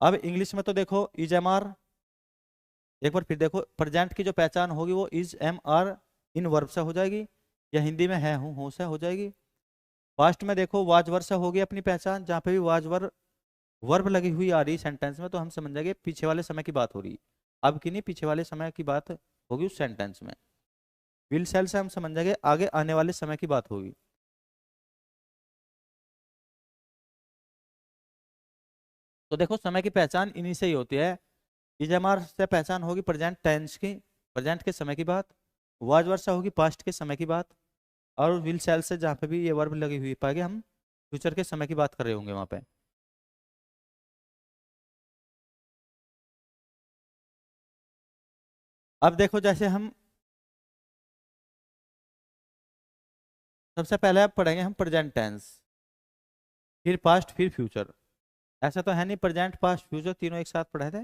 अब इंग्लिश में तो देखो इज एम आर, एक बार फिर देखो, प्रेजेंट की जो पहचान होगी वो इज एम आर इन वर्ब से हो जाएगी, या हिंदी में है हूँ से हो जाएगी। पास्ट में देखो वाज वर्ब से होगी अपनी पहचान, जहाँ पे भी वाज वर्ब लगी हुई आ रही सेंटेंस में, तो हम समझ जाएंगे पीछे वाले समय की बात हो रही। अब की नहीं, पीछे वाले समय की बात होगी उस सेंटेंस में। विल सेल से हम समझ जाएंगे आगे आने वाले समय की बात होगी। तो देखो, समय की पहचान इन्हीं से ही होती है। इजमार से पहचान होगी प्रेजेंट टेंस की, प्रेजेंट के समय की बात। वाज वर्ब से होगी पास्ट के समय की बात। और विल सेल से जहाँ पे भी ये वर्ब लगी हुई पाएगी, हम फ्यूचर के समय की बात कर रहे होंगे वहां पे। अब देखो, जैसे हम सबसे पहले अब पढ़ेंगे हम प्रेजेंट टेंस, फिर पास्ट, फिर फ्यूचर। ऐसा तो है नहीं प्रेजेंट पास्ट फ्यूचर तीनों एक साथ पढ़े थे,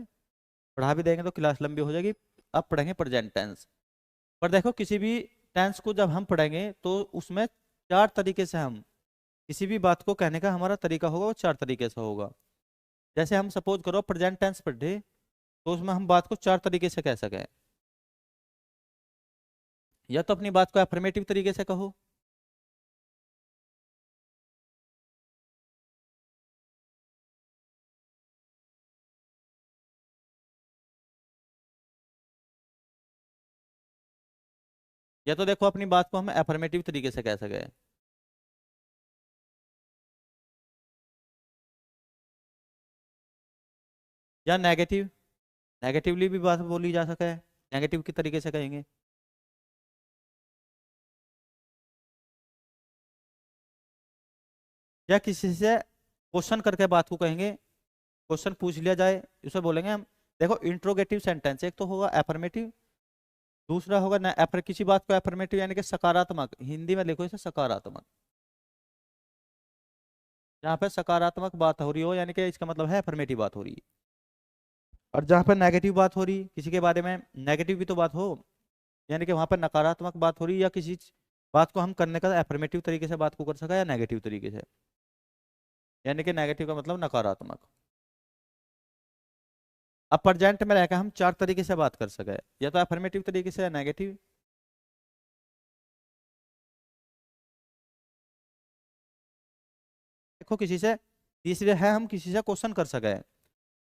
पढ़ा भी देंगे तो क्लास लंबी हो जाएगी। अब पढ़ेंगे प्रेजेंट टेंस। पर देखो, किसी भी टेंस को जब हम पढ़ेंगे तो उसमें 4 तरीके से हम किसी भी बात को कहने का हमारा तरीका होगा, वो 4 तरीके से होगा। जैसे हम सपोज करो प्रेजेंट टेंस पढ़े, तो उसमें हम बात को 4 तरीके से कह सकें। या तो अपनी बात को अफर्मेटिव तरीके से कहो, या तो देखो अपनी बात को हम अफर्मेटिव तरीके से कह सके, या नेगेटिव, नेगेटिवली भी बात बोली जा सके, नेगेटिव के तरीके से कहेंगे। या किसी से क्वेश्चन करके बात को कहेंगे, क्वेश्चन पूछ लिया जाए उसे बोलेंगे हम। देखो, इंट्रोगेटिव सेंटेंस एक तो होगा एफर्मेटिव, दूसरा होगा ना किसी बात को एफर्मेटिव यानी कि सकारात्मक, हिंदी में लिखो इसे सकारात्मक। जहाँ पे सकारात्मक बात हो रही हो, यानी कि इसका मतलब है एफर्मेटिव बात हो रही है। और जहाँ पर नेगेटिव बात हो रही किसी के बारे में, नेगेटिव भी तो बात हो, यानी कि वहां पर नकारात्मक बात हो रही, या किसी बात को हम करने का एफर्मेटिव तरीके से बात को कर सका, या नेगेटिव तरीके से, यानी कि नेगेटिव का मतलब नकारात्मक। अब प्रेजेंट में रहकर हम 4 तरीके से बात कर सके, या तो अफर्मेटिव तरीके से या नेगेटिव। देखो, किसी से, तीसरे है हम किसी से क्वेश्चन कर सके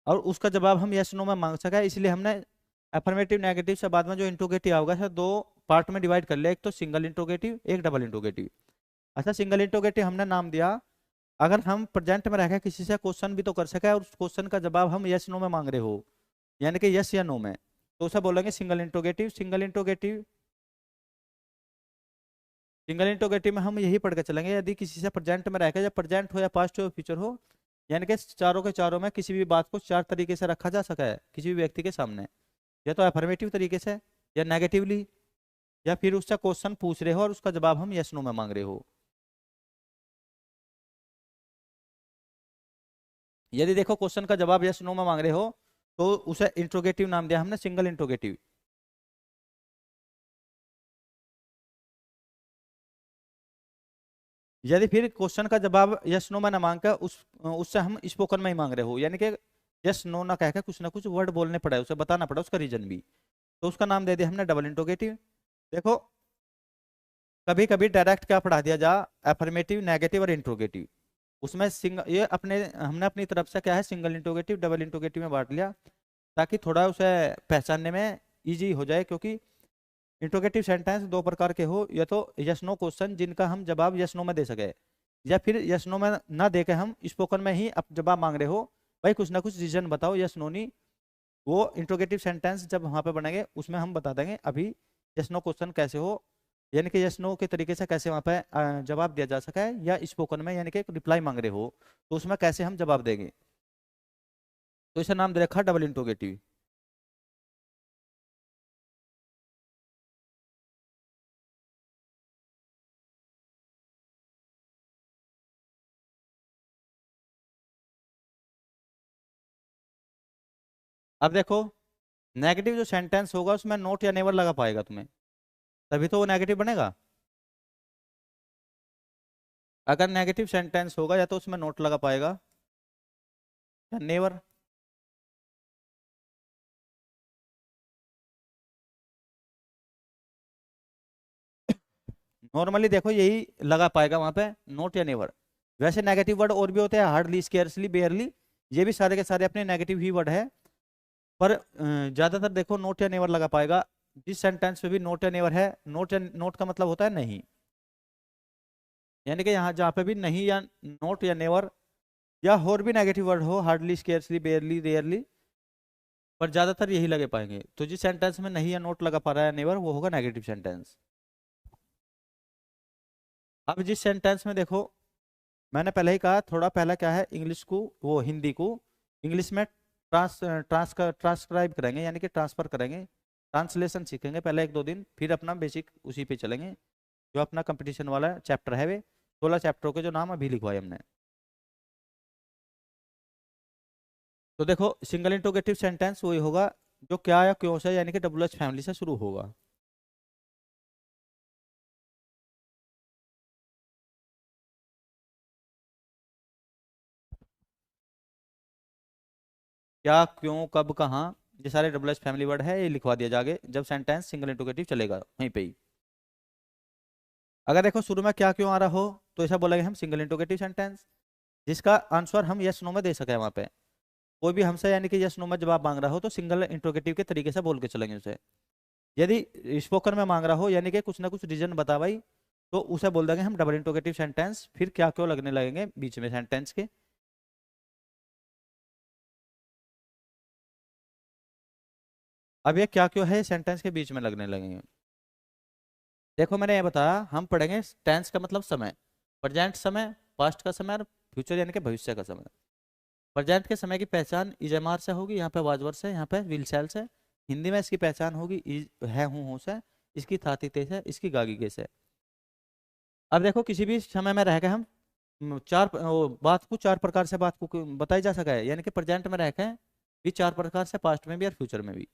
और उसका जवाब हम यस नो में मांग सके, इसलिए हमने अफर्मेटिव नेगेटिव से बाद में जो इंट्रोगेटिव होगा सर 2 पार्ट में डिवाइड कर लिया, एक तो सिंगल इंट्रोगेटिव, एक डबल इंट्रोगेटिव। अच्छा, सिंगल इंट्रोगेटिव हमने नाम दिया, अगर हम प्रेजेंट में रहकर किसी से क्वेश्चन भी तो कर सके और उस क्वेश्चन का जवाब हम यस नो में मांग रहे हो, यानी कि यस या नो में, तो उसे बोलेंगे सिंगल इंट्रोगेटिव। सिंगल इंट्रोगेटिव में हम यही पढ़ के चलेंगे, यदि किसी से प्रेजेंट में रहकर, या प्रेजेंट हो या पास्ट हो या फ्यूचर हो, यानी कि चारों के चारों में किसी भी बात को 4 तरीके से रखा जा सका है किसी भी व्यक्ति के सामने, या तो अफर्मेटिव तरीके से, या नेगेटिवली, या फिर उससे क्वेश्चन पूछ रहे हो और उसका जवाब हम यस नो में मांग रहे हो। यदि देखो क्वेश्चन का जवाब यस नो में मांग रहे हो, तो उसे इंट्रोगेटिव नाम दिया हमने, सिंगल इंट्रोगेटिव। यदि फिर क्वेश्चन का जवाब यस नो में ना मांग कर उससे हम स्पोकन में ही मांग रहे हो, यानी कि यस नो ना कह के कुछ ना कुछ वर्ड बोलने पड़े, उसे बताना पड़ा उसका रीजन भी, तो उसका नाम दे दिया हमने डबल इंट्रोगेटिव। देखो कभी कभी डायरेक्ट क्या पढ़ा दिया जा, एफर्मेटिव, नेगेटिव और इंट्रोगेटिव। उसमें सिंगल ये अपने हमने अपनी तरफ से क्या है सिंगल इंट्रोगेटिव डबल इंट्रोगेटिव में बांट लिया, ताकि थोड़ा उसे पहचानने में इजी हो जाए। क्योंकि इंट्रोगेटिव सेंटेंस दो प्रकार के हो, या तो यस नो क्वेश्चन जिनका हम जवाब यस नो में दे सके, या फिर यस नो में ना दे के हम स्पोकन में ही अब जवाब मांग रहे हो, भाई कुछ ना कुछ रीजन बताओ यस नो नहीं। वो इंट्रोगेटिव सेंटेंस जब वहां पे बनेंगे उसमें हम बता देंगे अभी यस नो क्वेश्चन कैसे हो, यानी कि यस नो के तरीके से कैसे वहां पे जवाब दिया जा सका है, या स्पोकन में यानी कि रिप्लाई मांग रहे हो तो उसमें कैसे हम जवाब देंगे, तो इसे नाम दे रखा डबल इंट्रोगेटिव। अब देखो नेगेटिव जो सेंटेंस होगा उसमें नोट या नेवर लगा पाएगा तुम्हें, तभी तो वो नेगेटिव बनेगा। अगर नेगेटिव सेंटेंस होगा या तो उसमें नोट लगा पाएगा या नेवर। नॉर्मली देखो यही लगा पाएगा वहां पे, नोट या नेवर। वैसे नेगेटिव वर्ड और भी होते हैं, हार्डली, स्केर्सली, बेयरली, ये भी सारे के सारे अपने नेगेटिव ही वर्ड है। पर ज्यादातर देखो नोट या नेवर लगा पाएगा। जिस सेंटेंस में भी नोट या नेवर है, नोट या नोट का मतलब होता है नहीं, यानी कि यहाँ जहाँ पे भी नहीं या नोट या नेवर या और भी नेगेटिव वर्ड हो, हार्डली, स्केर्सली, बेयरली, रेयरली, पर ज्यादातर यही लगे पाएंगे। तो जिस सेंटेंस में नहीं या नोट लगा पा रहा है नेवर, वो होगा नेगेटिव सेंटेंस। अब जिस सेंटेंस में देखो मैंने पहले ही कहा, थोड़ा पहला क्या है, इंग्लिश को वो हिंदी को इंग्लिश में ट्रांसक्राइब करेंगे, यानी कि ट्रांसफर करेंगे, ट्रांसलेशन सीखेंगे पहले एक दो दिन, फिर अपना बेसिक उसी पे चलेंगे। जो अपना कंपटीशन वाला चैप्टर है वे 16 चैप्टरों के जो नाम अभी लिखवाए हमने। तो देखो सिंगल इंट्रोगेटिव सेंटेंस वही होगा जो क्या या क्यों से, यानी कि डब्ल्यू एच फैमिली से शुरू होगा। क्या, क्यों, कब, कहाँ, ये सारे डब्ल्यू एच फैमिली वर्ड है, ये लिखवा दिया जागे जब सेंटेंस सिंगल इंट्रोगेटिव चलेगा वहीं पे ही। अगर देखो शुरू में क्या क्यों आ रहा हो, तो ऐसा बोलेंगे हम सिंगल इंट्रोगेटिव सेंटेंस, जिसका आंसर हम यस नो में दे सके वहां पे। कोई भी हमसे यानी कि यस नो में जवाब मांग रहा हो तो सिंगल इंट्रोगेटिव के तरीके से बोल के चलेंगे उसे। यदि स्पोकन में मांग रहा हो यानी कि कुछ ना कुछ रीजन बता भाई, तो उसे बोल देंगे हम डबल इंट्रोगेटिव सेंटेंस, फिर क्या क्यों लगने लगेंगे बीच में सेंटेंस के। अब ये क्या क्यों है सेंटेंस के बीच में लगने लगेंगे। देखो मैंने ये बताया, हम पढ़ेंगे टेंस का मतलब समय, प्रेजेंट समय, पास्ट का समय और फ्यूचर यानी कि भविष्य का समय। प्रेजेंट के समय की पहचान इजमार से होगी, यहाँ पे वाजवर से, यहाँ पे विल शैल से। हिंदी में इसकी पहचान होगी है हूँ से, इसकी था थी ते से, इसकी गागी के से। अब देखो किसी भी समय में रह के हम बात को चार प्रकार से बात को बताई जा सका है, यानी कि प्रेजेंट में रह के भी चार प्रकार से, पास्ट में भी और फ्यूचर में भी।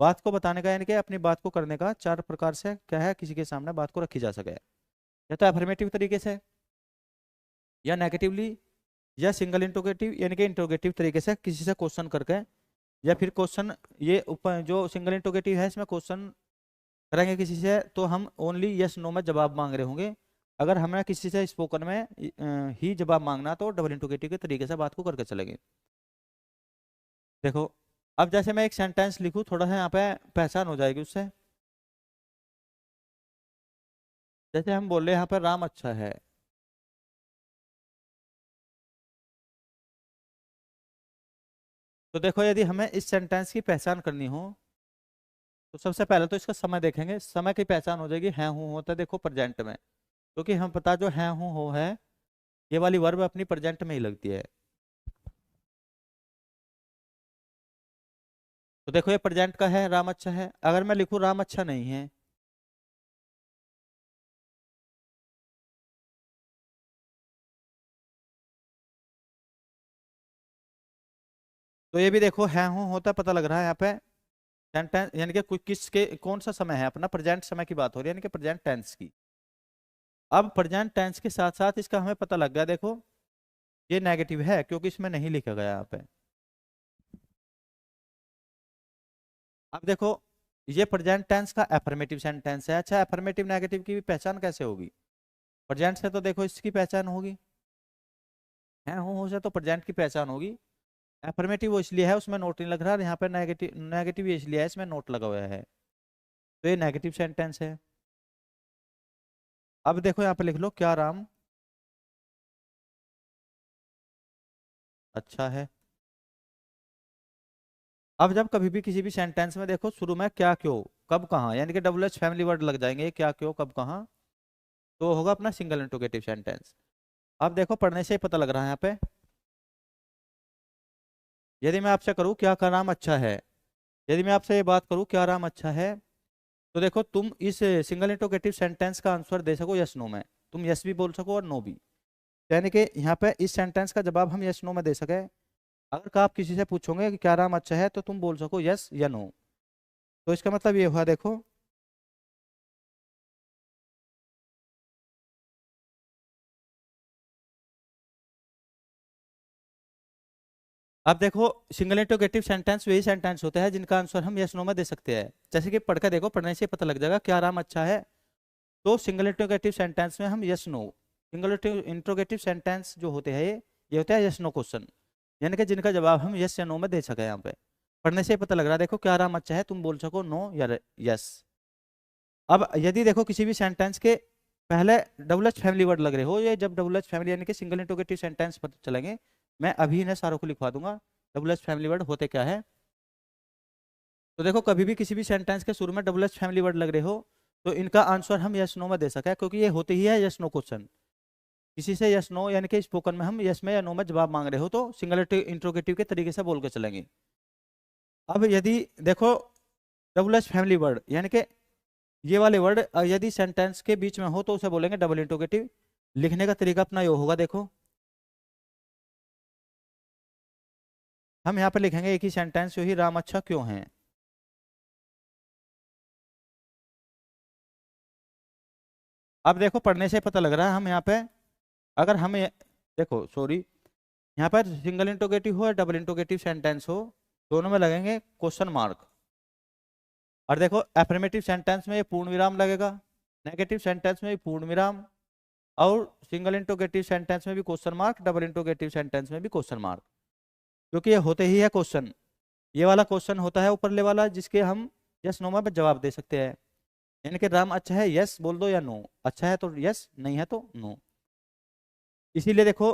बात को बताने का यानी कि अपनी बात को करने का चार प्रकार से क्या है, किसी के सामने बात को रखी जा सके, या तो अफर्मेटिव तरीके से, या नेगेटिवली, या सिंगल इंट्रोगेटिव यानी कि इंट्रोगेटिव तरीके से किसी से क्वेश्चन करके, या फिर क्वेश्चन ये ऊपर जो सिंगल इंट्रोगेटिव है इसमें क्वेश्चन करेंगे किसी से तो हम ओनली यस नो में जवाब मांग रहे होंगे। अगर हमें किसी से स्पोकन में ही जवाब मांगना तो डबल इंट्रोगेटिव के तरीके से बात को करके चलेंगे। देखो अब जैसे मैं एक सेंटेंस लिखूं, थोड़ा सा यहाँ पे पहचान हो जाएगी उससे। जैसे हम बोल रहे हैं यहाँ पर राम अच्छा है, तो देखो यदि हमें इस सेंटेंस की पहचान करनी हो तो सबसे पहले तो इसका समय देखेंगे। समय की पहचान हो जाएगी है हूँ होता है देखो प्रेजेंट में, क्योंकि हम पता जो है हूँ हो है, ये वाली वर्ब अपनी प्रेजेंट में ही लगती है। तो देखो ये प्रेजेंट का है, राम अच्छा है। अगर मैं लिखूं राम अच्छा नहीं है, तो ये भी देखो है हूँ होता पता लग रहा है यहाँ पे सेंटेंस, यानी कि किसके कौन सा समय है, अपना प्रेजेंट समय की बात हो रही है, यानी कि प्रेजेंट टेंस की। अब प्रेजेंट टेंस के साथ साथ इसका हमें पता लग गया, देखो ये नेगेटिव है क्योंकि इसमें नहीं लिखा गया यहाँ पे। अब देखो ये प्रेजेंट टेंस का एफर्मेटिव सेंटेंस है। अच्छा, एफर्मेटिव नेगेटिव की भी पहचान कैसे होगी? प्रेजेंट से तो देखो इसकी पहचान होगी, है हो से तो प्रेजेंट की पहचान होगी। एफर्मेटिव वो इसलिए है उसमें नोट नहीं लग रहा, और यहाँ पे नेगेटिव नेगेटिव इसलिए है इसमें नोट लगा हुआ है, तो ये नेगेटिव सेंटेंस है। अब देखो यहाँ पे लिख लो, क्या राम अच्छा है। अब जब कभी भी किसी भी सेंटेंस में देखो शुरू में क्या क्यों कब कहाँ, यानी कि डबल एच फैमिली वर्ड लग जाएंगे, क्या क्यों कब कहाँ, तो होगा अपना सिंगल इंट्रोगेटिव सेंटेंस। अब देखो पढ़ने से ही पता लग रहा है यहाँ पे, यदि मैं आपसे करूँ क्या का नाम अच्छा है, यदि मैं आपसे ये बात करूँ क्या राम अच्छा है, तो देखो तुम इस सिंगल इंट्रोगेटिव सेंटेंस का आंसर दे सको यस नो में, तुम यस भी बोल सको और नो भी, यानी कि यहाँ पे इस सेंटेंस का जवाब हम यस नो में दे सके। अगर का आप किसी से पूछोगे कि क्या राम अच्छा है, तो तुम बोल सको यस या नो। तो इसका मतलब ये हुआ, देखो अब देखो सिंगल इंट्रोगेटिव सेंटेंस वही सेंटेंस होता है जिनका आंसर हम यस नो में दे सकते हैं। जैसे कि पढ़कर देखो, पढ़ने से पता लग जाएगा क्या राम अच्छा है, तो सिंगल इंट्रोगेटिव सेंटेंस में हम yes no, single interrogative sentence जो होते हैं ये होता है यस नो क्वेश्चन, यानी कि जिनका जवाब हम यस या नो में दे सके। यहाँ पे पढ़ने से ही पता लग रहा है, देखो क्या राम अच्छा है, तुम बोल सको नो या यस। अब यदि देखो किसी भी सेंटेंस के पहले डबल एच फैमिली वर्ड लग रहे हो, ये जब डबल एच फैमिली यानी कि सिंगल इंट्रोगेटिव सेंटेंस पर चलेंगे, मैं अभी इन्हें सारों को लिखवा दूंगा डबल एच फैमिली वर्ड होते क्या है। तो देखो कभी भी किसी भी सेंटेंस के शुरू में डबल एच फैमिली वर्ड लग रहे हो, तो इनका आंसर हम यस नो में दे सके, क्योंकि ये होते ही है यस नो क्वेश्चन। किसी से यस नो यानी कि स्पोकन में हम यस में या नो में जवाब मांग रहे हो, तो सिंगल इंट्रोगेटिव के तरीके से बोल के चलेंगे। अब यदि देखो डबल एच फैमिली वर्ड यानी कि ये वाले वर्ड यदि सेंटेंस के बीच में हो तो उसे बोलेंगे डबल इंट्रोगेटिव। लिखने का तरीका अपना ये होगा, देखो हम यहाँ पे लिखेंगे एक ही सेंटेंस, यही राम अच्छा क्यों है। अब देखो पढ़ने से पता लग रहा है, हम यहाँ पे अगर हम देखो सॉरी, यहाँ पर सिंगल इंट्रोगेटिव हो या डबल इंट्रोगेटिव सेंटेंस हो, दोनों में लगेंगे क्वेश्चन मार्क। और देखो एफर्मेटिव सेंटेंस में ये पूर्ण विराम लगेगा, नेगेटिव सेंटेंस में भी पूर्ण विराम, और सिंगल इंट्रोगेटिव सेंटेंस में भी question mark, double interrogative sentence में भी क्वेश्चन मार्क, क्योंकि ये होते ही है क्वेश्चन। ये वाला क्वेश्चन होता है ऊपरले वाला, जिसके हम यस नो में जवाब दे सकते हैं, यानी कि राम अच्छा है यस बोल दो या नो, अच्छा है तो यस, नहीं है तो नो। इसीलिए देखो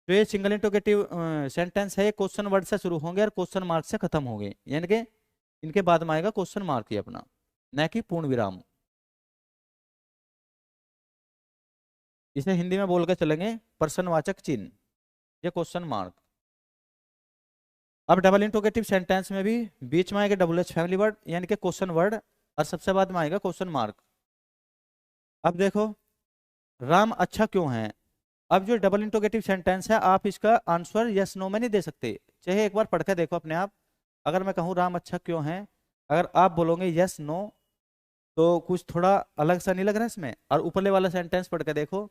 जो ये सिंगल इंट्रोगेटिव सेंटेंस है ये क्वेश्चन वर्ड से शुरू होंगे और क्वेश्चन मार्क से खत्म होंगे, यानी कि इनके बाद में आएगा क्वेश्चन मार्क ही अपना, न कि पूर्ण विराम। इसे हिंदी में बोल के चलेंगे प्रश्नवाचक चिन्ह, ये क्वेश्चन मार्क। अब डबल इंट्रोगेटिव सेंटेंस में भी बीच में आएगा डबल एच फैमिली वर्ड यानी कि क्वेश्चन वर्ड, और सबसे बाद में आएगा क्वेश्चन मार्क। अब देखो राम अच्छा क्यों है, अब जो डबल इंट्रोगेटिव सेंटेंस है आप इसका आंसर यस नो में नहीं दे सकते, चाहे एक बार पढ़ के देखो अपने आप। अगर मैं कहूँ राम अच्छा क्यों है, अगर आप बोलोगे यस नो, तो कुछ थोड़ा अलग सा नहीं लग रहा है इसमें। और ऊपरले वाला सेंटेंस पढ़ के देखो,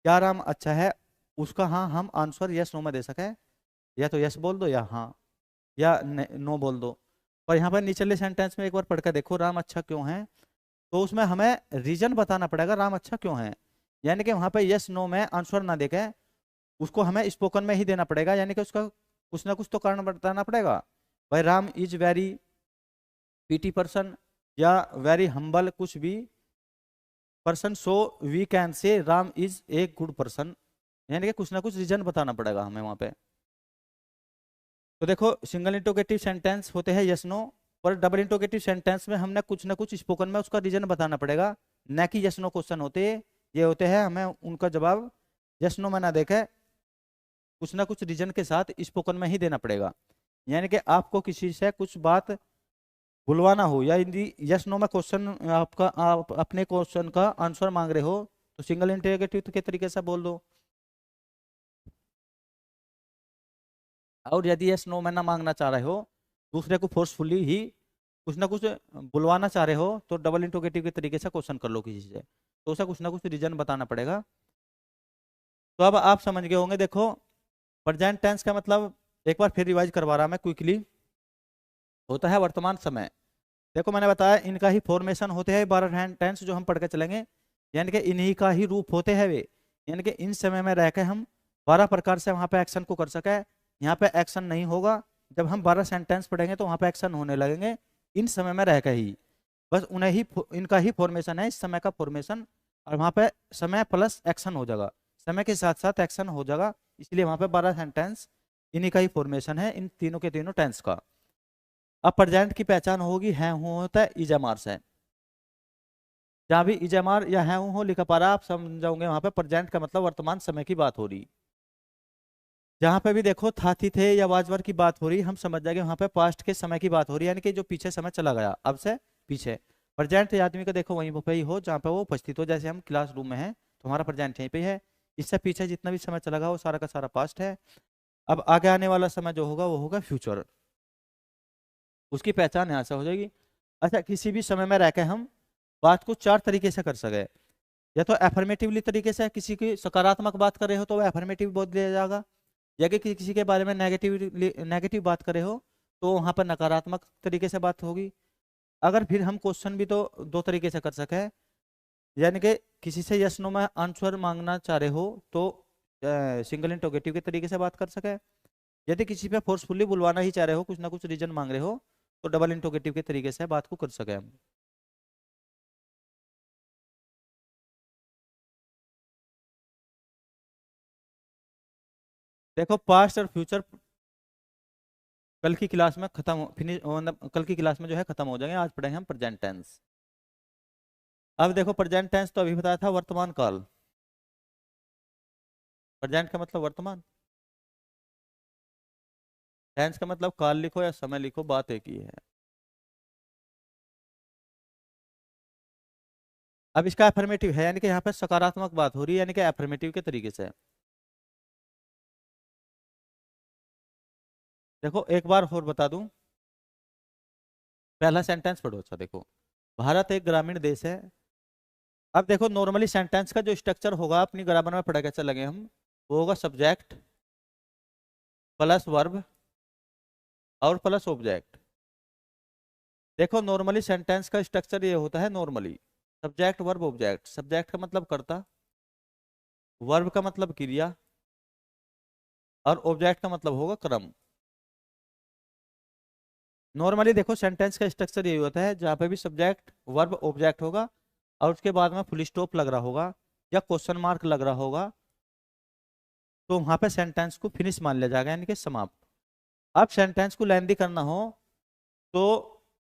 क्या राम अच्छा है, उसका हाँ हम आंसर यस नो में दे सके, या तो यस बोल दो या हाँ या नो बोल दो। पर यहाँ पर निचले सेंटेंस में एक बार पढ़ के देखो राम अच्छा क्यों है, तो उसमें हमें रीजन बताना पड़ेगा राम अच्छा क्यों है, यानी कि वहां पे यस नो में आंसर ना देके उसको हमें स्पोकन में ही देना पड़ेगा, यानी कि उसका कुछ ना कुछ तो कारण बताना पड़ेगा। भाई Ram is very pity person या वेरी हम्बल कुछ भी person, so we can say Ram is a good person, यानी कि कुछ ना कुछ रीजन बताना पड़ेगा हमें वहां पे। तो देखो सिंगल इंट्रोगेटिव सेंटेंस होते हैं यस नो, पर डबल इंट्रोगेटिव सेंटेंस में हमने कुछ ना कुछ स्पोकन में उसका रीजन बताना पड़ेगा, न कि यस नो क्वेश्चन होते ये होते हैं हमें उनका जवाब यस नो में ना देखे कुछ ना कुछ रीजन के साथ स्पोकन में ही देना पड़ेगा। यानी कि आपको किसी से कुछ बात बुलवाना हो या यदि यस नो में क्वेश्चन आपका आप अपने क्वेश्चन का आंसर मांग रहे हो, तो सिंगल इंट्रोगेटिव के तरीके से बोल दो। और यदि यस नो में ना मांगना चाह रहे हो, दूसरे को फोर्सफुली ही कुछ ना कुछ बुलवाना चाह रहे हो, तो डबल इंटरोगेटिव के तरीके से क्वेश्चन कर लो किसी से, तो उसे कुछ ना कुछ रीजन बताना पड़ेगा। तो अब आप समझ गए होंगे। देखो प्रेजेंट टेंस का मतलब एक बार फिर रिवाइज करवा रहा मैं क्विकली, होता है वर्तमान समय। देखो मैंने बताया इनका ही फॉर्मेशन होते हैं 12 हैंड टेंस जो हम पढ़ के चलेंगे, यानी कि इन्हीं का ही रूप होते हैं वे, यानी कि इन समय में रह के हम 12 प्रकार से वहां पे एक्शन को कर सके। यहाँ पे एक्शन नहीं होगा, जब हम 12 सेंटेंस पढ़ेंगे तो वहां पे एक्शन होने लगेंगे इन समय में रह के ही, बस उन्हें ही इनका ही फॉर्मेशन है इस समय का फॉर्मेशन, और वहां पे समय प्लस एक्शन हो जाएगा, समय के साथ साथ एक्शन हो जाएगा, इसलिए वहां पे 12 सेंटेंस इन्हीं का ही फॉर्मेशन है इन तीनों के तीनों टेंस का। अब प्रेजेंट की पहचान होगी है हूं होता है इजमार से, जहां भी इजमार या है हूं हो लिखा पा रहा आप समझाओगे वहां पे प्रेजेंट का मतलब वर्तमान समय की बात हो रही। जहां पे भी देखो था थी थे या वाजवर की बात हो रही, हम समझ जाएंगे वहां पे पास्ट के समय की बात हो रही है, यानी कि जो पीछे समय चला गया अब से पीछे। प्रेजेंट आदमी का देखो वहीं पे ही हो जहाँ पे वो उपस्थित हो, जैसे हम क्लासरूम में हैं तो हमारा प्रेजेंट यहीं पे है, इससे पीछे जितना भी समय चला गया वो सारा का सारा पास्ट है। अब आगे आने वाला समय जो होगा वो होगा फ्यूचर, उसकी पहचान यहाँ से हो जाएगी। अच्छा किसी भी समय में रह के हम बात को चार तरीके से कर सके, या तो एफर्मेटिवली तरीके से, किसी की सकारात्मक बात कर रहे हो तो वो एफर्मेटिव बोल दिया जाएगा, या कि किसी के बारे में नेगेटिव बात करे हो तो वहां पर नकारात्मक तरीके से बात होगी। अगर फिर हम क्वेश्चन भी तो दो तरीके से कर सके, यानी कि किसी से यस नो में आंसर मांगना चाह रहे हो तो सिंगल इंटरोगेटिव के तरीके से बात कर सके, यदि किसी पे फोर्सफुली बुलवाना ही चाह रहे हो कुछ ना कुछ रीजन मांग रहे हो तो डबल इंटरोगेटिव के तरीके से बात को कर सके हम। देखो पास्ट और फ्यूचर कल की क्लास में खत्म फिनिश, मतलब कल की क्लास में जो है खत्म हो जाएंगे, आज पढ़ेंगे हम प्रेजेंट टेंस। अब देखो प्रेजेंट टेंस तो अभी बताया था वर्तमान काल, प्रेजेंट का मतलब वर्तमान, टेंस का मतलब काल लिखो या समय लिखो बात एक ही है। अब इसका एफर्मेटिव है, यानी कि यहाँ पे सकारात्मक बात हो रही है, यानी कि एफर्मेटिव के तरीके से। देखो एक बार और बता दूं, पहला सेंटेंस पढ़ो। अच्छा देखो, भारत एक ग्रामीण देश है। अब देखो नॉर्मली सेंटेंस का जो स्ट्रक्चर होगा अपनी ग्रामर में पढ़ा के चलेंगे हम, वो होगा सब्जेक्ट प्लस वर्ब और प्लस ऑब्जेक्ट। देखो नॉर्मली सेंटेंस का स्ट्रक्चर ये होता है normally subject verb object, subject का मतलब कर्ता, वर्ब का मतलब क्रिया, और ऑब्जेक्ट का मतलब होगा क्रम। नॉर्मली देखो सेंटेंस का स्ट्रक्चर यही होता है जहाँ पे भी सब्जेक्ट वर्ब ऑब्जेक्ट होगा और उसके बाद में फुल स्टॉप लग रहा होगा या क्वेश्चन मार्क लग रहा होगा, तो वहां पे सेंटेंस को फिनिश मान लिया जाएगा, यानी कि समाप्त। अब सेंटेंस को लेंदी करना हो तो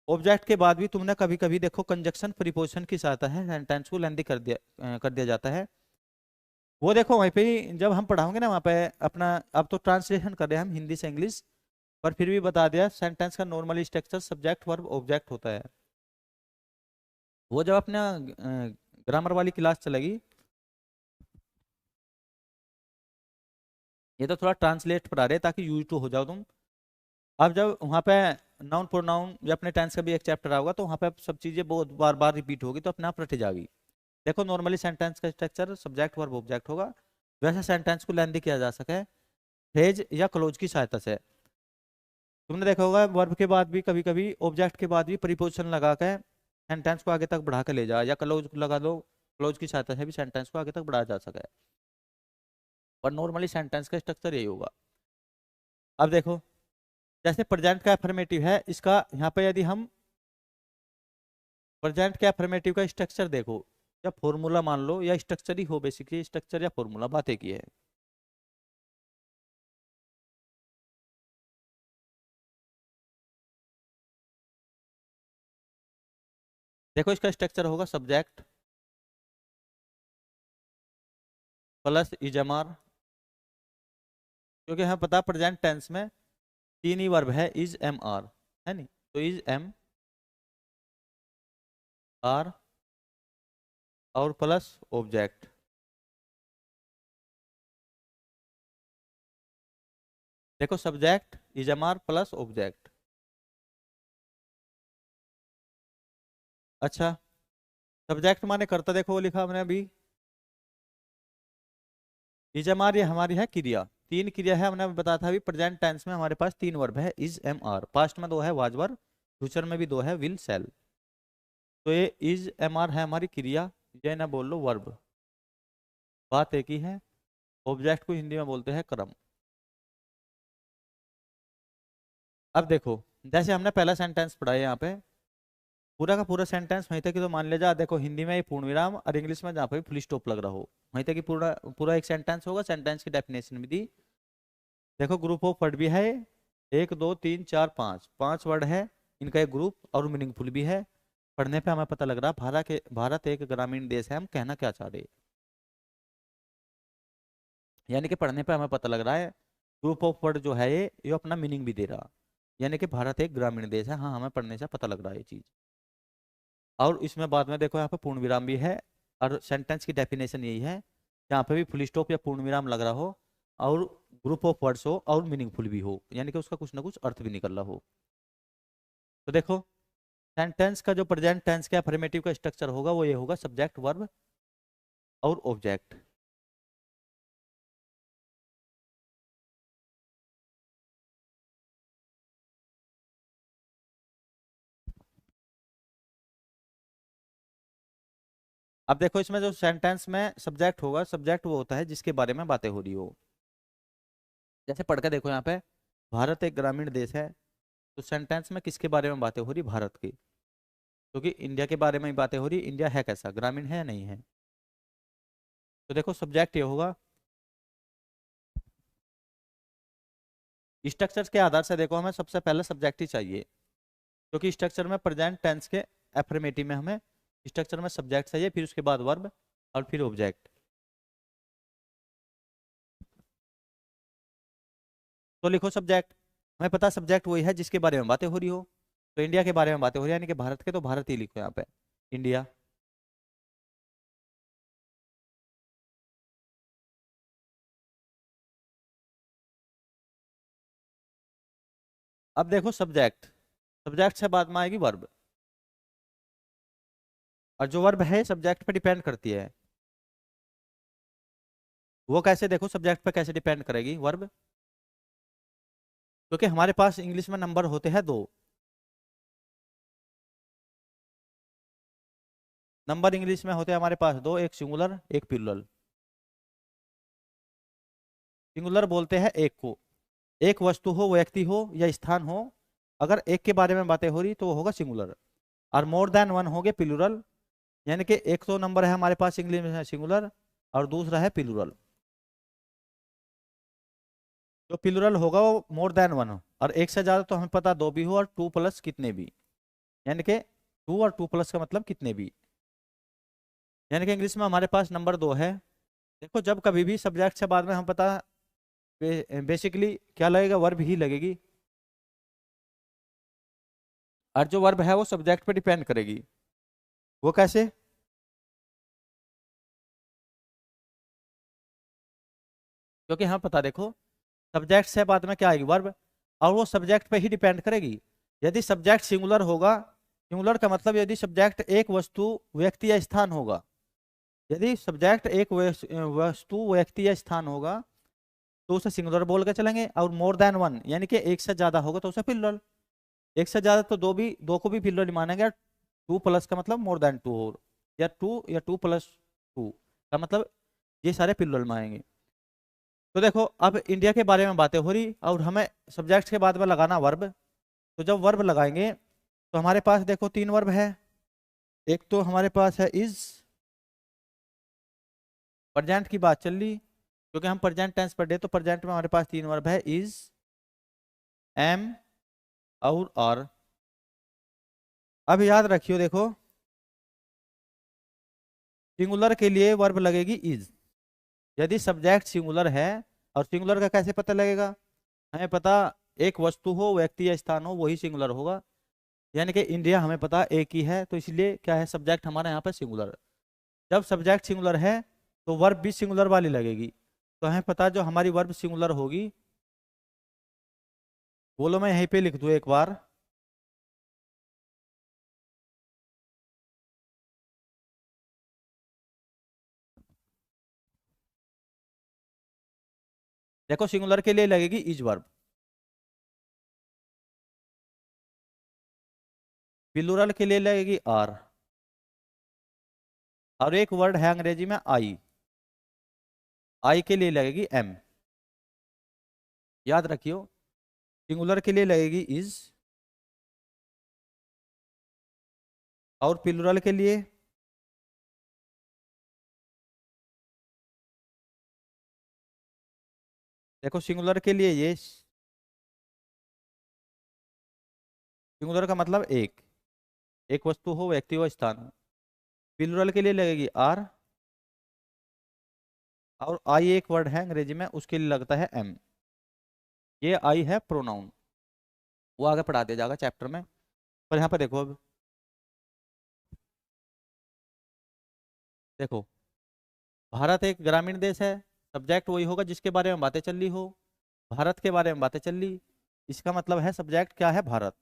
ऑब्जेक्ट के बाद भी तुमने कभी कभी देखो कंजक्शन प्रीपोजिशन की सहायता है सेंटेंस को लेंदी कर दिया जाता है। वो देखो वहीं पे ही जब हम पढ़ाओगे ना वहाँ पे अपना, अब तो ट्रांसलेशन कर रहे हैं हम हिंदी से इंग्लिश, पर फिर भी बता दिया सेंटेंस का normally structure subject verb object होता है। वो जब अपना ग्रामर वाली क्लास चलेगी, ये तो थोड़ा ट्रांसलेट पढ़ा रहे हैं ताकि यूज टू हो जाओ तुम। अब जब वहाँ पे नाउन प्रोनाउन या अपने टेंस का भी एक चैप्टर आएगा तो वहाँ पे सब चीज़ें बहुत बार बार रिपीट होगी तो अपने आप रट जाएगी। देखो नॉर्मली सेंटेंस का स्ट्रक्चर सब्जेक्ट वर्ब ऑब्जेक्ट होगा, वैसे सेंटेंस को लेंदी किया जा सके फ्रेज या क्लोज की सहायता से। तुमने देखा होगा वर्ब के बाद भी कभी कभी ऑब्जेक्ट के बाद भी प्रीपोजिशन लगा के सेंटेंस को आगे तक बढ़ा के ले जा, या क्लोज लगा दो, क्लोज की सहायता से भी सेंटेंस को आगे तक बढ़ाया जा सके, पर नॉर्मली सेंटेंस का स्ट्रक्चर यही होगा। अब देखो जैसे प्रेजेंट का एफर्मेटिव है, इसका यहाँ पे यदि हम प्रेजेंट के एफर्मेटिव का स्ट्रक्चर देखो या फॉर्मूला मान लो, या स्ट्रक्चर ही हो बेसिकली, स्ट्रक्चर या फॉर्मूला बात एक ही है। देखो इसका स्ट्रक्चर होगा सब्जेक्ट प्लस इजमार, क्योंकि हमें पता प्रेजेंट टेंस में तीन ही वर्ब है इज एम आर, है नहीं, तो इज एम आर और प्लस ऑब्जेक्ट। देखो subject is am are plus object. अच्छा, सब्जेक्ट माने करता, देखो वो लिखा हमने अभी, इज एम आर ये हमारी है क्रिया, तीन क्रिया है, हमने अभी बताया था अभी प्रेजेंट टेंस में हमारे पास तीन वर्ब है, इज एम आर, पास्ट में दो है वाज वर, फ्यूचर में भी दो है विल सेल। तो ये इज एम आर है हमारी क्रिया, ये ना बोल लो वर्ब, बात एक ही है। ऑब्जेक्ट को हिंदी में बोलते हैं कर्म। अब देखो, जैसे हमने पहला सेंटेंस पढ़ा है यहाँ पे, पूरा का पूरा सेंटेंस वहीं तक ही तो मान ले जा, देखो हिंदी में ये पूर्ण विराम और इंग्लिश में जहाँ पे फुल स्टॉप लग रहा हो, वहीं तक ही पूरा पूरा एक सेंटेंस होगा। सेंटेंस की डेफिनेशन भी दी, देखो ग्रुप ऑफ वर्ड भी है, एक दो तीन चार पांच, पांच वर्ड है, इनका एक ग्रुप और मीनिंगफुल भी है। पढ़ने पे हमें पता लग रहा है भारत एक ग्रामीण देश है, हम कहना क्या चाह रहे हैं, यानी कि पढ़ने पे हमें पता लग रहा है ग्रुप ऑफ वर्ड जो है ये अपना मीनिंग भी दे रहा, यानी कि भारत एक ग्रामीण देश है। हाँ, हमें पढ़ने से पता लग रहा है ये चीज। और इसमें बाद में देखो यहाँ पे पूर्ण विराम भी है, और सेंटेंस की डेफिनेशन यही है, यहाँ पे भी फुल स्टॉप या पूर्ण विराम लग रहा हो और ग्रुप ऑफ वर्ड्स हो और मीनिंगफुल भी हो, यानी कि उसका कुछ ना कुछ अर्थ भी निकल रहा हो। तो देखो सेंटेंस का जो प्रेजेंट टेंस का अफर्मेटिव का स्ट्रक्चर होगा वो ये होगा, सब्जेक्ट वर्ब और ऑब्जेक्ट। अब देखो इसमें जो सेंटेंस में सब्जेक्ट होगा, सब्जेक्ट वो होता है जिसके बारे में बातें हो रही हो। जैसे पढ़ के देखो यहाँ पे, भारत एक ग्रामीण देश है, तो सेंटेंस में किसके बारे में बातें हो रही, भारत की, क्योंकि इंडिया के बारे में ही बातें हो रही, इंडिया है कैसा, ग्रामीण है या नहीं है। तो देखो सब्जेक्ट ये होगा, स्ट्रक्चर के आधार से देखो हमें सबसे पहले सब्जेक्ट ही चाहिए, क्योंकि स्ट्रक्चर में प्रेजेंट टेंस के एफर्मेटिव में हमें स्ट्रक्चर में सब्जेक्ट चाहिए, फिर उसके बाद वर्ब और फिर ऑब्जेक्ट। तो लिखो सब्जेक्ट, हमें पता सब्जेक्ट वही है जिसके बारे में बातें हो रही हो, तो इंडिया के बारे में बातें हो रही है, यानी कि भारत के, तो भारत ही लिखो यहाँ पे, इंडिया। अब देखो सब्जेक्ट, सब्जेक्ट से बाद में आएगी वर्ब, और जो वर्ब है सब्जेक्ट पे डिपेंड करती है। वो कैसे, देखो सब्जेक्ट पे कैसे डिपेंड करेगी वर्ब, क्योंकि हमारे पास इंग्लिश में नंबर होते हैं दो, नंबर इंग्लिश में होते हैं हमारे पास दो, एक सिंगुलर एक प्लूरल। सिंगुलर बोलते हैं एक को, एक वस्तु हो, व्यक्ति हो या स्थान हो, अगर एक के बारे में बातें हो रही तो वो होगा सिंगुलर, और मोर देन वन हो गए प्लूरल, यानी कि एक तो नंबर है हमारे पास इंग्लिश में है सिंगुलर, और दूसरा है प्लूरल। जो प्लूरल होगा वो मोर देन वन हो, और एक से ज्यादा तो हमें पता दो भी हो, और टू प्लस कितने भी, यानी कि टू और टू प्लस का मतलब कितने भी, यानी कि इंग्लिश में हमारे पास नंबर दो है। देखो जब कभी भी सब्जेक्ट से बाद में हम पता बेसिकली क्या लगेगा, वर्ब ही लगेगी, और जो वर्ब है वो सब्जेक्ट पे डिपेंड करेगी। वो कैसे, क्योंकि हमें पता, देखो सब्जेक्ट से बाद में क्या आएगी, वर्ब, और वो सब्जेक्ट पे ही डिपेंड करेगी। यदि सब्जेक्ट सिंगुलर होगा, सिंगुलर का मतलब यदि सब्जेक्ट एक वस्तु, व्यक्ति या स्थान होगा, यदि सब्जेक्ट एक वस्तु, व्यक्ति या स्थान होगा तो उसे सिंगुलर बोल के चलेंगे, और मोर देन वन यानी कि एक से ज्यादा होगा तो उसे प्लूरल, एक से ज्यादा तो दो को भी प्लूरल मानेंगे, टू प्लस का मतलब मोर देन टू हो, या टू प्लस टू का मतलब ये सारे प्लूरल मानेंगे। तो देखो अब इंडिया के बारे में बातें हो रही और हमें सब्जेक्ट के बाद में लगाना वर्ब, तो जब वर्ब लगाएंगे तो हमारे पास देखो तीन वर्ब है, एक तो हमारे पास है इज, प्रेजेंट की बात चल रही, क्योंकि हम प्रेजेंट टेंस पढ़े, तो प्रेजेंट में हमारे पास तीन वर्ब है, इज, एम और आर। अब याद रखियो, देखो सिंगुलर के लिए वर्ब लगेगी इज, यदि सब्जेक्ट सिंगुलर है, और सिंगुलर का कैसे पता लगेगा, हमें पता एक वस्तु हो, व्यक्ति या स्थान हो, वही सिंगुलर होगा, यानी कि इंडिया हमें पता एक ही है, तो इसलिए क्या है, सब्जेक्ट हमारे यहाँ पे सिंगुलर। जब सब्जेक्ट सिंगुलर है तो वर्ब भी सिंगुलर वाली लगेगी, तो हमें पता जो हमारी वर्ब सिंगुलर होगी बोलो मैं यहीं पे लिख दूं एक बार। देखो सिंगुलर के लिए लगेगी इज वर्ब, प्लूरल के लिए लगेगी आर, और एक वर्ड है अंग्रेजी में आई, आई के लिए लगेगी एम। याद रखियो, सिंगुलर के लिए लगेगी इज, और प्लूरल के लिए देखो, सिंगुलर के लिए ये, सिंगुलर का मतलब एक, एक वस्तु हो, व्यक्ति हो, स्थान हो। प्लूरल के लिए लगेगी आर, और आई एक वर्ड है अंग्रेजी में, उसके लिए लगता है एम। ये आई है प्रोनाउन, वो आगे पढ़ा दिया जाएगा चैप्टर में। पर यहाँ पर देखो, अब देखो, भारत एक ग्रामीण देश है, सब्जेक्ट वही होगा जिसके बारे में बातें चल रही हो। भारत के बारे में बातें चल रही, इसका मतलब है सब्जेक्ट क्या है, भारत।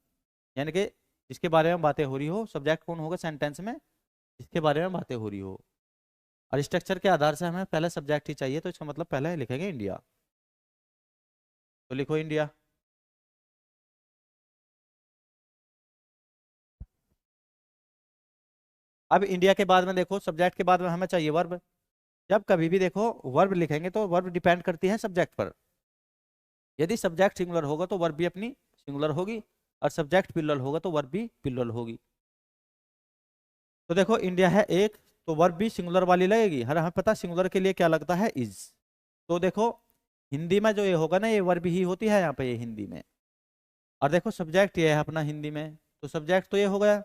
यानी कि जिसके बारे में बातें हो रही हो, सब्जेक्ट कौन होगा सेंटेंस में, जिसके बारे में बातें हो रही हो। और स्ट्रक्चर के आधार से हमें पहले सब्जेक्ट ही चाहिए, तो इसका मतलब पहले लिखेंगे इंडिया। तो लिखो इंडिया। अब इंडिया के बाद में देखो, सब्जेक्ट के बाद में हमें चाहिए वर्ब। जब कभी भी देखो वर्ब लिखेंगे तो वर्ब डिपेंड करती है सब्जेक्ट पर। यदि सब्जेक्ट सिंगुलर होगा तो वर्ब भी अपनी सिंगुलर होगी, और सब्जेक्ट प्लूरल होगा तो वर्ब भी प्लूरल होगी। तो देखो इंडिया है एक, तो वर्ब भी सिंगुलर वाली लगेगी। हर हमें पता सिंगुलर के लिए क्या लगता है, इज। तो देखो हिंदी में जो ये होगा ना, ये वर्ब ही होती है यहाँ पे, ये हिंदी में। और देखो सब्जेक्ट ये है अपना हिंदी में, तो सब्जेक्ट तो ये हो गया,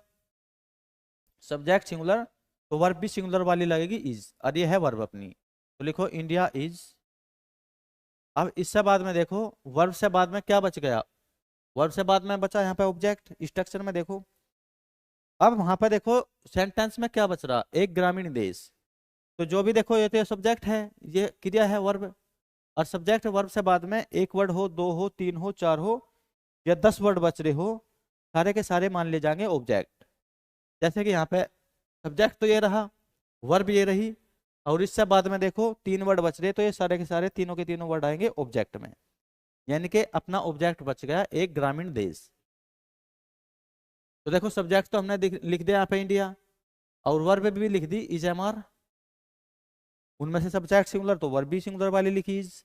सब्जेक्ट सिंगुलर, तो वर्ब भी सिंगुलर वाली लगेगी इज, और ये है वर्ब अपनी। तो लिखो इंडिया इज। अब इससे बाद में देखो, वर्ब से बाद में क्या बच गया, वर्ब से बाद में बचा यहाँ पे ऑब्जेक्ट। स्ट्रक्चर में देखो, अब वहां पर देखो सेंटेंस में क्या बच रहा, एक ग्रामीण देश। तो जो भी देखो ये तो सब्जेक्ट है, ये क्रिया है वर्ब। और सब्जेक्ट वर्ब से बाद में एक वर्ड हो, दो हो, तीन हो, चार हो, या 10 वर्ड बच रहे हो, सारे के सारे मान ले जाएंगे ऑब्जेक्ट। जैसे कि यहाँ पे सब्जेक्ट तो ये रहा, वर्ब ये रही, और इससे बाद में देखो तीन वर्ड बच रहे, तो ये सारे के सारे तीनों के तीनों वर्ड आएंगे ऑब्जेक्ट में। यानी कि अपना ऑब्जेक्ट बच गया एक ग्रामीण देश। तो देखो सब्जेक्ट तो हमने लिख दिया यहाँ पे इंडिया, और वर्ब भी लिख दी इज एम आर। उनमें से सब्जेक्ट सिंगुलर तो वर्ब भी सिंगुलर वाली लिखी इज।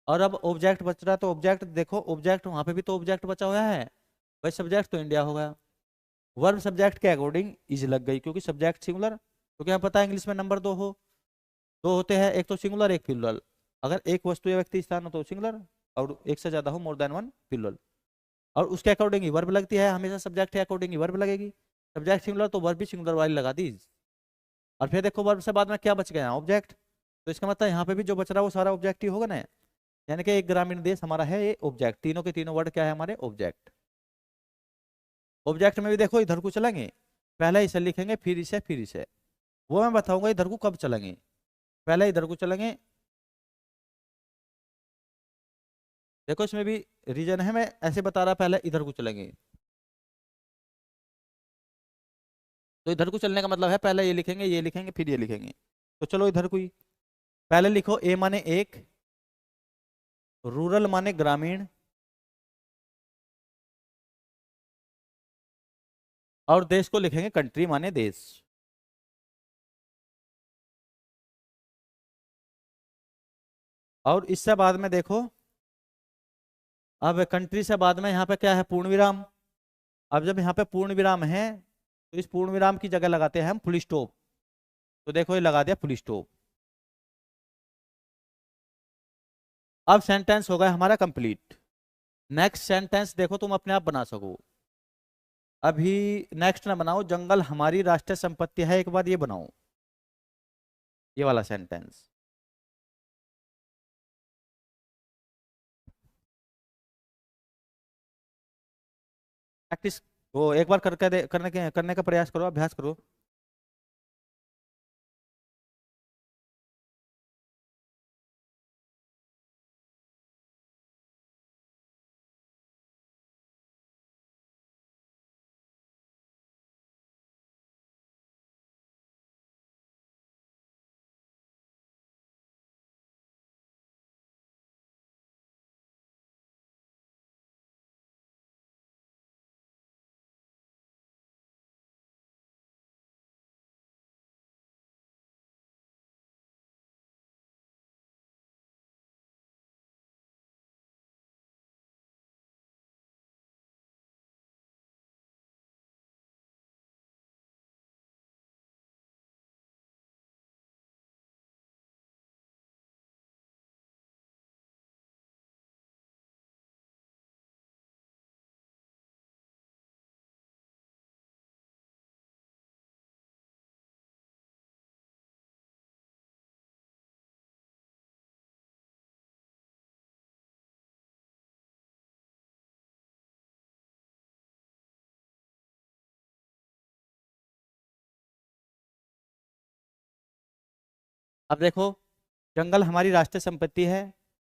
और अब ऑब्जेक्ट बच रहा, तो ऑब्जेक्ट देखो, ऑब्जेक्ट वहां पे भी तो ऑब्जेक्ट बचा हुआ है, भाई सब्जेक्ट तो इंडिया हो गया। वर्ब सब्जेक्ट के अकॉर्डिंग इज लग गई, क्योंकि सब्जेक्ट सिंगुलर, क्योंकि हमें पता है इंग्लिश में नंबर दो हो, दो होते हैं, एक तो सिंगुलर एक प्लूरल। अगर एक वस्तु या व्यक्ति स्थान हो तो सिंगुलर, और एक से ज्यादा हो, मोर देन वन, प्लूरल। और उसके अकॉर्डिंग ही वर्ब लगती है, हमेशा सब्जेक्ट के अकॉर्डिंग ही वर्ब लगेगी। सब्जेक्ट सिंगुलर तो वर्ब भी सिंगुलर वाली लगा दी। और फिर देखो वर्ब से बाद में क्या बच गया, ऑब्जेक्ट। तो इसका मतलब यहाँ पे भी जो बच रहा है वो सारा ऑब्जेक्ट ही होगा ना। यानी कि एक ग्रामीण देश हमारा है ये ऑब्जेक्ट, तीनों के तीनों वर्ड क्या है हमारे, ऑब्जेक्ट। ऑब्जेक्ट में भी देखो इधर को चलेंगे, पहले इसे लिखेंगे, फिर इसे, फिर इसे। वो मैं बताऊंगा इधर को कब चलेंगे, पहले इधर को चलेंगे। देखो इसमें भी रीजन है, मैं ऐसे बता रहा, पहले इधर को चलेंगे। तो इधर को चलने का मतलब है पहले ये लिखेंगे, ये लिखेंगे, फिर ये लिखेंगे। तो चलो इधर को ही पहले लिखो, ए माने एक, रूरल माने ग्रामीण, और देश को लिखेंगे कंट्री माने देश। और इससे बाद में देखो, अब कंट्री से बाद में यहाँ पे क्या है, पूर्ण विराम। अब जब यहाँ पे पूर्ण विराम है, तो इस पूर्ण विराम की जगह लगाते हैं हम फुल स्टॉप। तो देखो ये लगा दिया फुल स्टॉप। अब सेंटेंस हो गया हमारा कंप्लीट। नेक्स्ट सेंटेंस देखो तुम अपने आप बना सको। अभी नेक्स्ट ना बनाओ, जंगल हमारी राष्ट्रीय संपत्ति है, एक बार ये बनाओ, ये वाला सेंटेंस। प्रैक्टिस, वो एक बार करने का प्रयास करो, अभ्यास करो। अब देखो, जंगल हमारी राष्ट्रीय संपत्ति है,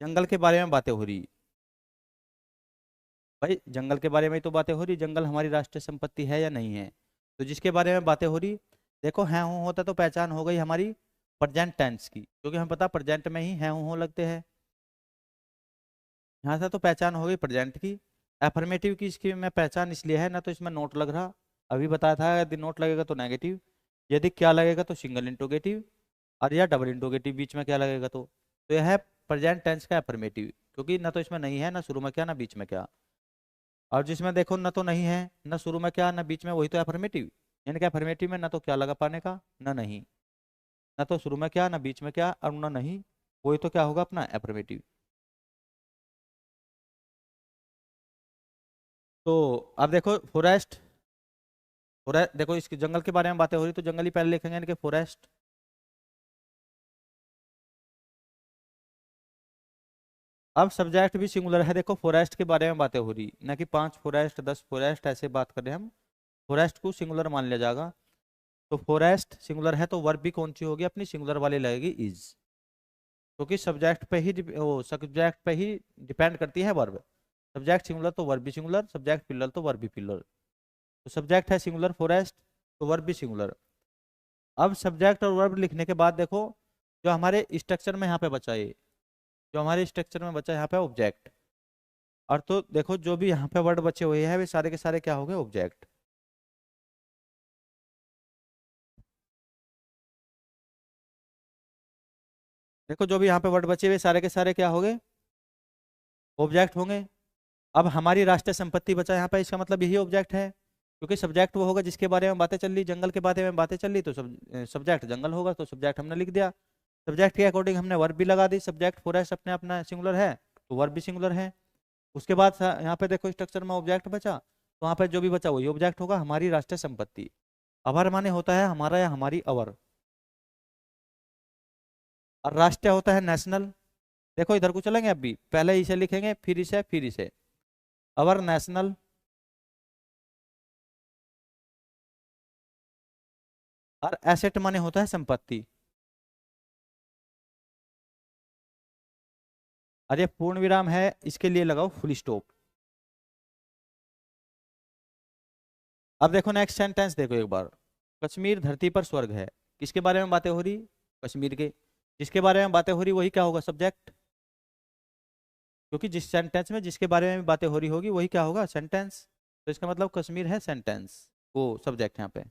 जंगल के बारे में बातें हो रही। भाई जंगल के बारे में ही तो बातें हो रही, जंगल हमारी राष्ट्रीय संपत्ति है या नहीं है। तो जिसके बारे में बातें हो रही, देखो है हूँ होता तो पहचान हो गई हमारी प्रेजेंट टेंस की, क्योंकि हमें पता प्रेजेंट में ही है हूँ हो लगते हैं। यहाँ से तो पहचान हो गई प्रेजेंट की। एफर्मेटिव की इसकी में पहचान इसलिए है ना, तो इसमें नोट लग रहा, अभी बताया था यदि नोट लगेगा तो नेगेटिव, यदि क्या लगेगा तो सिंगल इंट्रोगेटिव, और या डबल इंट्रोगेटिव बीच में क्या लगेगा तो यह है प्रेजेंट टेंस का एफर्मेटिव, क्योंकि ना तो इसमें नहीं है, ना शुरू में क्या, ना बीच में क्या। और जिसमें देखो ना तो नहीं है, ना शुरू में क्या, ना बीच में, वही तो एफर्मेटिव। यानी कि एफर्मेटिव में ना तो क्या लगा पाने का, ना नहीं, ना तो शुरू में क्या, ना बीच में क्या, और ना नहीं, वही तो क्या होगा अपना एफर्मेटिव। तो अब देखो फॉरेस्ट, फॉरेस्ट देखो इसके जंगल के बारे में बातें हो रही तो जंगल ही पहले लिखेंगे, यानी कि फॉरेस्ट। अब सब्जेक्ट भी सिंगुलर है, देखो फॉरेस्ट के बारे में बातें हो रही, ना कि 5 फॉरेस्ट 10 फॉरेस्ट ऐसे बात कर रहे हैं हम। फॉरेस्ट को सिंगुलर मान लिया जाएगा। तो फॉरेस्ट सिंगुलर है तो वर्ब भी कौन सी होगी अपनी, सिंगुलर वाली लगेगी इज, क्योंकि सब्जेक्ट पे ही वो सब्जेक्ट पे ही डिपेंड करती है वर्ब। सब्जेक्ट सिंगुलर तो वर्ब भी सिंगुलर, सब्जेक्ट प्लुरल तो वर्ब भी प्लुरल। तो सब्जेक्ट है सिंगुलर फॉरेस्ट, तो वर्ब भी सिंगुलर। अब सब्जेक्ट और वर्ब लिखने के बाद देखो, जो हमारे स्ट्रक्चर में यहाँ पे बचा है, जो हमारे स्ट्रक्चर में बचा है यहाँ पे ऑब्जेक्ट। और तो देखो जो भी यहाँ पे वर्ड बचे हुए हैं वे सारे के सारे क्या हो गए, ऑब्जेक्ट। देखो जो भी यहाँ पे वर्ड बचे हुए सारे के सारे क्या हो गए, ऑब्जेक्ट होंगे। अब हमारी राष्ट्रीय संपत्ति बचा यहाँ पे, इसका मतलब यही ऑब्जेक्ट है, क्योंकि सब्जेक्ट वो होगा जिसके बारे में बातें चल रही, जंगल के बारे में बातें चल रही, तो सब्जेक्ट जंगल होगा, तो सब्जेक्ट हमने लिख दिया। सब्जेक्ट के अकॉर्डिंग हमने वर्ब भी लगा दी, सब्जेक्ट फॉरेस्ट अपने अपना सिंगुलर है तो वर्ब भी सिंगुलर है। उसके बाद यहाँ पे देखो स्ट्रक्चर में ऑब्जेक्ट बचा, तो वहाँ पे जो भी बचा वही ऑब्जेक्ट होगा, हमारी राष्ट्रीय संपत्ति। अवर माने होता है हमारा या हमारी अवर, और राष्ट्रीय होता है नेशनल। देखो इधर को चलेंगे, अभी पहले इसे लिखेंगे फिर इसे फिर इसे। अवर नेशनल, और एसेट माने होता है संपत्ति। अरे पूर्ण विराम है, इसके लिए लगाओ फुल स्टॉप। अब देखो नेक्स्ट सेंटेंस देखो एक बार, कश्मीर धरती पर स्वर्ग है, किसके बारे में बातें हो रही, कश्मीर के। जिसके बारे में बातें हो रही वही क्या होगा, सब्जेक्ट, क्योंकि जिस सेंटेंस में जिसके बारे में बातें हो रही होगी वही क्या होगा, सेंटेंस। तो इसका मतलब कश्मीर है सेंटेंस, वो सब्जेक्ट यहाँ पे।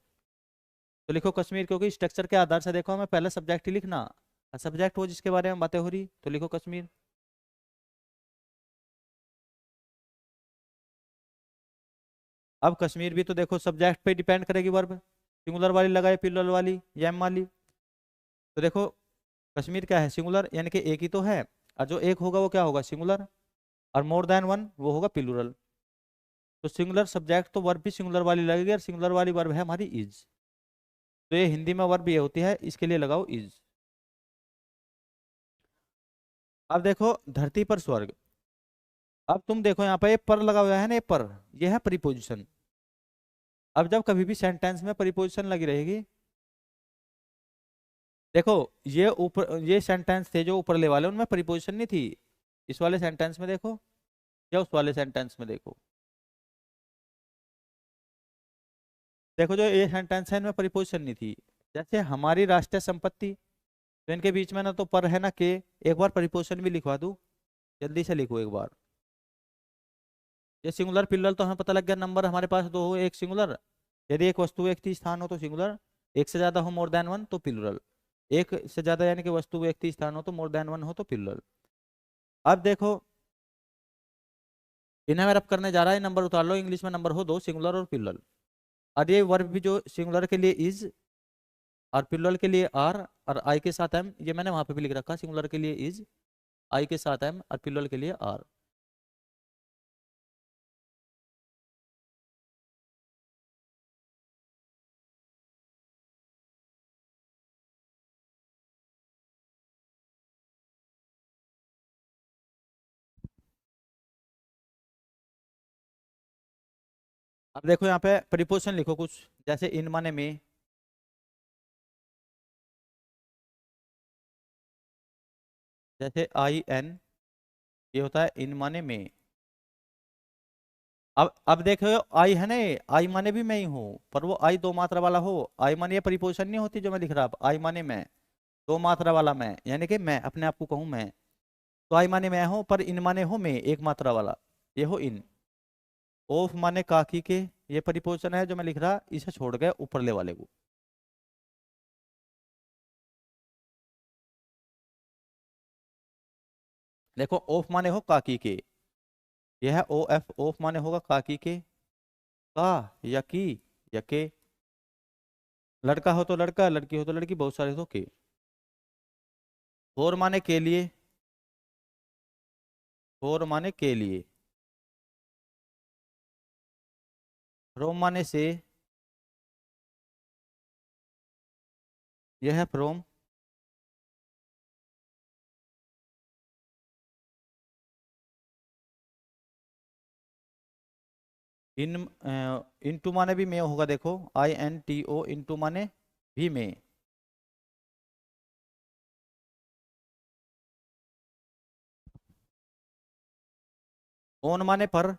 तो लिखो कश्मीर, क्योंकि स्ट्रक्चर के आधार से देखो हमें पहले सब्जेक्ट ही लिखना, सब्जेक्ट वो जिसके बारे में बातें हो रही, तो लिखो कश्मीर। अब कश्मीर भी तो देखो सब्जेक्ट पे डिपेंड करेगी वर्ब, सिंगुलर वाली लगाए प्लुरल वाली या एम वाली। तो देखो कश्मीर क्या है, सिंगुलर, यानी कि एक ही तो है, और जो एक होगा वो क्या होगा, सिंगुलर, और मोर देन वन वो होगा प्लुरल। तो सिंगुलर सब्जेक्ट तो वर्ब भी सिंगुलर वाली लगेगी, और सिंगुलर वाली वर्ब है हमारी इज। तो ये हिंदी में वर्ब ये होती है, इसके लिए लगाओ इज। अब देखो धरती पर स्वर्ग, अब तुम देखो यहाँ पे पर लगा हुआ है ना, ये पर, ये है प्रीपोजिशन। अब जब कभी भी सेंटेंस में प्रीपोजिशन लगी रहेगी, देखो ये ऊपर ये सेंटेंस थे जो ऊपर ले वाले उनमें प्रीपोजिशन नहीं थी, इस वाले सेंटेंस में देखो या उस वाले सेंटेंस में देखो, देखो जो ये सेंटेंस है इनमें प्रीपोजिशन नहीं थी। जैसे हमारी राष्ट्रीय संपत्ति, तो इनके बीच में ना तो पर है ना के, एक बार प्रीपोजिशन भी लिखवा दूं, जल्दी से लिखो एक बार। ये सिंगुलर प्लुरल तो हमें पता लग गया, नंबर हमारे पास दो हो, एक सिंगुलर, यदि एक वस्तु व्यक्ति स्थान हो तो सिंगुलर, एक से ज्यादा हो मोर देन वन तो प्लुरल, एक से ज्यादा यानी कि वस्तु व्यक्ति स्थान हो तो मोर देन वन हो तो प्लुरल। अब देखो इन्हें मैं रब करने जा रहा है, नंबर उतार लो, इंग्लिश में नंबर हो दो, सिंगुलर और प्लुरल। और ये वर्ब भी जो सिंगुलर के लिए इज, और प्लुरल के लिए आर, और आई के साथ एम, ये मैंने वहां पे भी लिख रखा, सिंगुलर के लिए इज, आई के साथ एम, और प्लुरल के लिए आर। अब देखो यहाँ पे प्रीपोजिशन लिखो कुछ, जैसे इन माने में, जैसे आई एन, ये होता है इन माने में। अब देखो, आई है ना, आई माने भी मैं ही हूँ, पर वो आई दो मात्रा वाला हो। आई माने ये प्रीपोजिशन नहीं होती जो मैं लिख रहा, अब आई माने मैं, दो मात्रा वाला मैं, यानी कि मैं अपने आप को कहूँ मैं। तो आई माने मैं हूँ, पर इन माने हो मैं, एक मात्रा वाला, ये हो इन। ऑफ माने काकी के, ये प्रीपोजिशन है जो मैं लिख रहा, इसे छोड़ गए ऊपरले वाले को। देखो ऑफ माने हो काकी के, यह है ओ एफ, ऑफ माने होगा काकी के, का या की या के। लड़का हो तो लड़का, लड़की हो तो लड़की, बहुत सारे तो के। फोर माने के लिए, फोर माने के लिए। फ्रोम माने से, यह है फ्रोम। इन, इनटू माने भी में होगा, देखो I N T O, into माने भी में। ओन माने पर।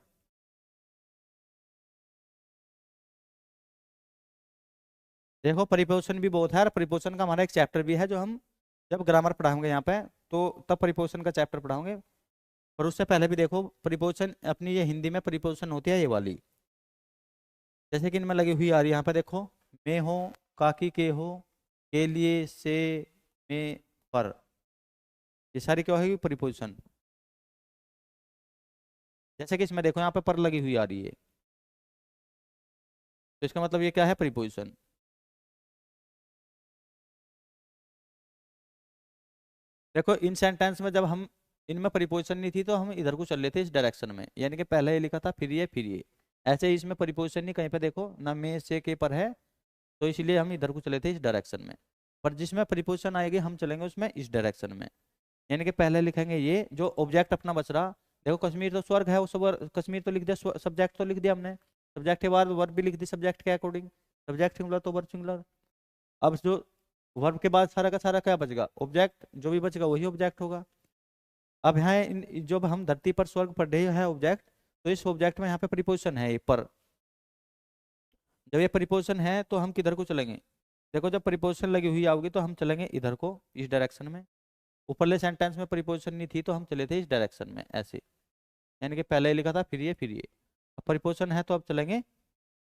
देखो प्रीपोजिशन भी बहुत है, और प्रीपोजिशन का हमारा एक चैप्टर भी है जो हम जब ग्रामर पढ़ाएंगे यहाँ पे, तो तब प्रीपोजिशन का चैप्टर पढ़ाओगे। पर उससे पहले भी देखो प्रीपोजिशन अपनी ये हिंदी में प्रीपोजिशन होती है ये वाली, जैसे कि इनमें लगी हुई आ रही है यहाँ पे देखो, में हो, काकी के हो, के लिए, से, में, पर, ये सारी क्या होगी प्रीपोजिशन। जैसे कि इसमें देखो यहाँ पे पर लगी हुई आ रही है, तो इसका मतलब ये क्या है प्रीपोजिशन। देखो इन सेंटेंस में जब हम, इनमें प्रीपोजिशन नहीं थी तो हम इधर को चल रहे थे इस डायरेक्शन में, यानी कि पहले ये लिखा था फिर ये फिर ये। ऐसे ही इसमें प्रीपोजिशन नहीं, कहीं पे देखो ना में से के पर है, तो इसलिए हम इधर को चले थे इस डायरेक्शन में। पर जिसमें प्रीपोजिशन आएगी हम चलेंगे उसमें इस डायरेक्शन में, यानी कि पहले लिखेंगे ये जो ऑब्जेक्ट अपना बच रहा। देखो कश्मीर तो स्वर्ग है, उस कश्मीर तो लिख दिया, सब्जेक्ट तो लिख दिया हमने, सब्जेक्ट के बाद वर्ब भी लिख दी सब्जेक्ट के अकॉर्डिंग, सब्जेक्ट सिंगुलर तो वर्ब सिंगुलर। अब जो वर्ब के बाद सारा का सारा क्या बचेगा, ऑब्जेक्ट, जो भी बचेगा वही ऑब्जेक्ट होगा। अब यहाँ जब हम धरती पर स्वर्ग पढ़ रहे हैं ऑब्जेक्ट, तो इस ऑब्जेक्ट में यहाँ पे प्रीपोजिशन है ये पर। जब ये प्रीपोजिशन है तो हम किधर को चलेंगे, देखो जब प्रीपोजिशन लगी हुई आओगी तो हम चलेंगे इधर को, इस डायरेक्शन में। ऊपरले सेंटेंस में प्रीपोजिशन नहीं थी तो हम चले थे इस डायरेक्शन में ऐसे, यानी कि पहले ही लिखा था फिर ये फिर ये। अब प्रीपोजिशन है तो अब चलेंगे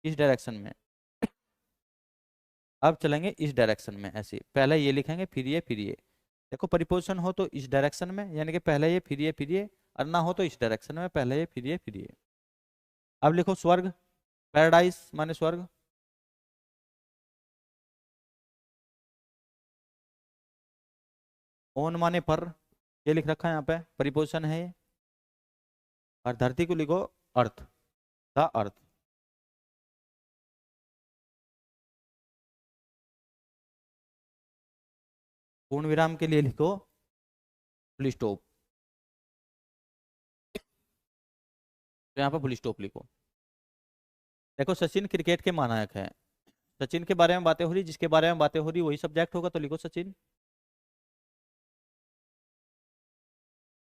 इस डायरेक्शन में, अब चलेंगे इस डायरेक्शन में ऐसे, पहले ये लिखेंगे फिर ये फिर ये। देखो प्रीपोजिशन हो तो इस डायरेक्शन में, यानी कि पहले ये फिर ये फिर ये, और ना हो तो इस डायरेक्शन में, पहले ये फिर ये फिर ये। अब लिखो स्वर्ग, पैराडाइज माने स्वर्ग। ओन माने पर, ये लिख रखा है यहाँ पे प्रीपोजिशन है ये। और धरती को लिखो अर्थ, द अर्थ। पूर्ण विराम के लिए लिखो फुल स्टॉप, तो यहाँ पे फुल स्टॉप लिखो। देखो सचिन क्रिकेट के महानायक हैं, सचिन के बारे में बातें हो रही, जिसके बारे में बातें हो रही वही सब्जेक्ट होगा, तो लिखो सचिन।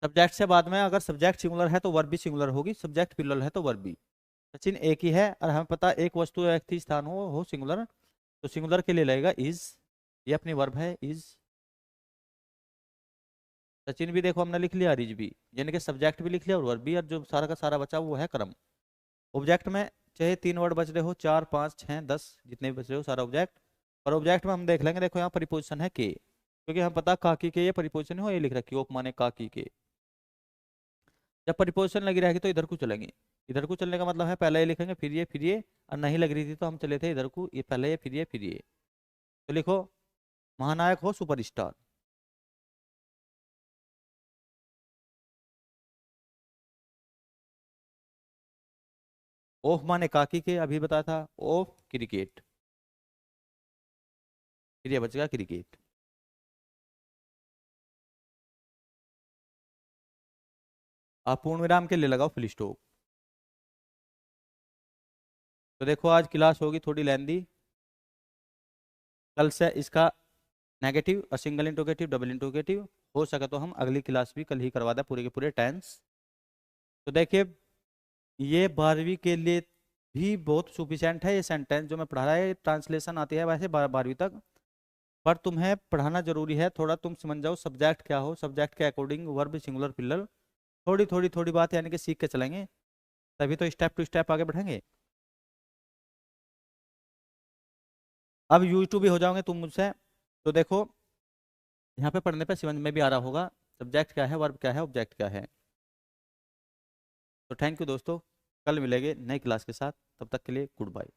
सब्जेक्ट से बाद में अगर सब्जेक्ट सिंगुलर है तो वर्ब भी सिंगुलर होगी, सब्जेक्ट प्लुरल है तो वर्ब भी। सचिन एक ही है, और हमें पता एक वस्तु या एक ही स्थान हो सिंगुलर, तो सिंगुलर के लिए लगेगा इज, ये अपनी वर्ब है इज। सचिन भी देखो हमने लिख लिया, रिज भी, यानी कि सब्जेक्ट भी लिख लिया और वर्ब भी, और जो सारा का सारा बचा वो है क्रम। ऑब्जेक्ट में चाहे तीन वर्ड बच रहे हो, चार पाँच छः दस, जितने भी बच रहे हो सारा ऑब्जेक्ट। और ऑब्जेक्ट में हम देख लेंगे, देखो यहाँ परिपोजिशन है के, क्योंकि हम पता काकी के ये परिपोजिशन हो, ये लिख रखी ओप माने काकी के। जब परिपोजिशन लगी रहेगी तो इधर को चलेंगे, इधर को चलने का मतलब है पहले ये लिखेंगे फिर ये, और नहीं लग रही थी तो हम चले थे इधर को, ये पहले ये फिर ये। तो लिखो महानायक हो सुपरस्टार। ऑफ माने काकी के, अभी बताया था ऑफ क्रिकेट, फिर ये बचेगा क्रिकेट। आप पूर्ण विराम के लिए लगाओ फुल स्टॉप। तो देखो आज क्लास होगी थोड़ी लेंदी, कल से इसका नेगेटिव और सिंगल इंटरोगेटिव डबल इंटरोगेटिव हो सके तो हम अगली क्लास भी कल ही करवा दें पूरे के पूरे टेंस। तो देखिए ये 12वीं के लिए भी बहुत सुफिशियंट है, ये सेंटेंस जो मैं पढ़ा रहा है ट्रांसलेशन आती है वैसे 12वीं तक, पर तुम्हें पढ़ाना जरूरी है। थोड़ा तुम समझ जाओ सब्जेक्ट क्या हो, सब्जेक्ट के अकॉर्डिंग वर्ब सिंगुलर प्लूरल थोड़ी बात यानी कि सीख के चलेंगे, तभी तो स्टेप टू स्टेप आगे बढ़ेंगे। अब यूज टू भी हो जाओगे तुम मुझसे। तो देखो यहाँ पे पढ़ने पे समझ में भी आ रहा होगा सब्जेक्ट क्या है, वर्ब क्या है, ऑब्जेक्ट क्या है। तो थैंक यू दोस्तों, कल मिलेंगे नई क्लास के साथ, तब तक के लिए गुड बाय।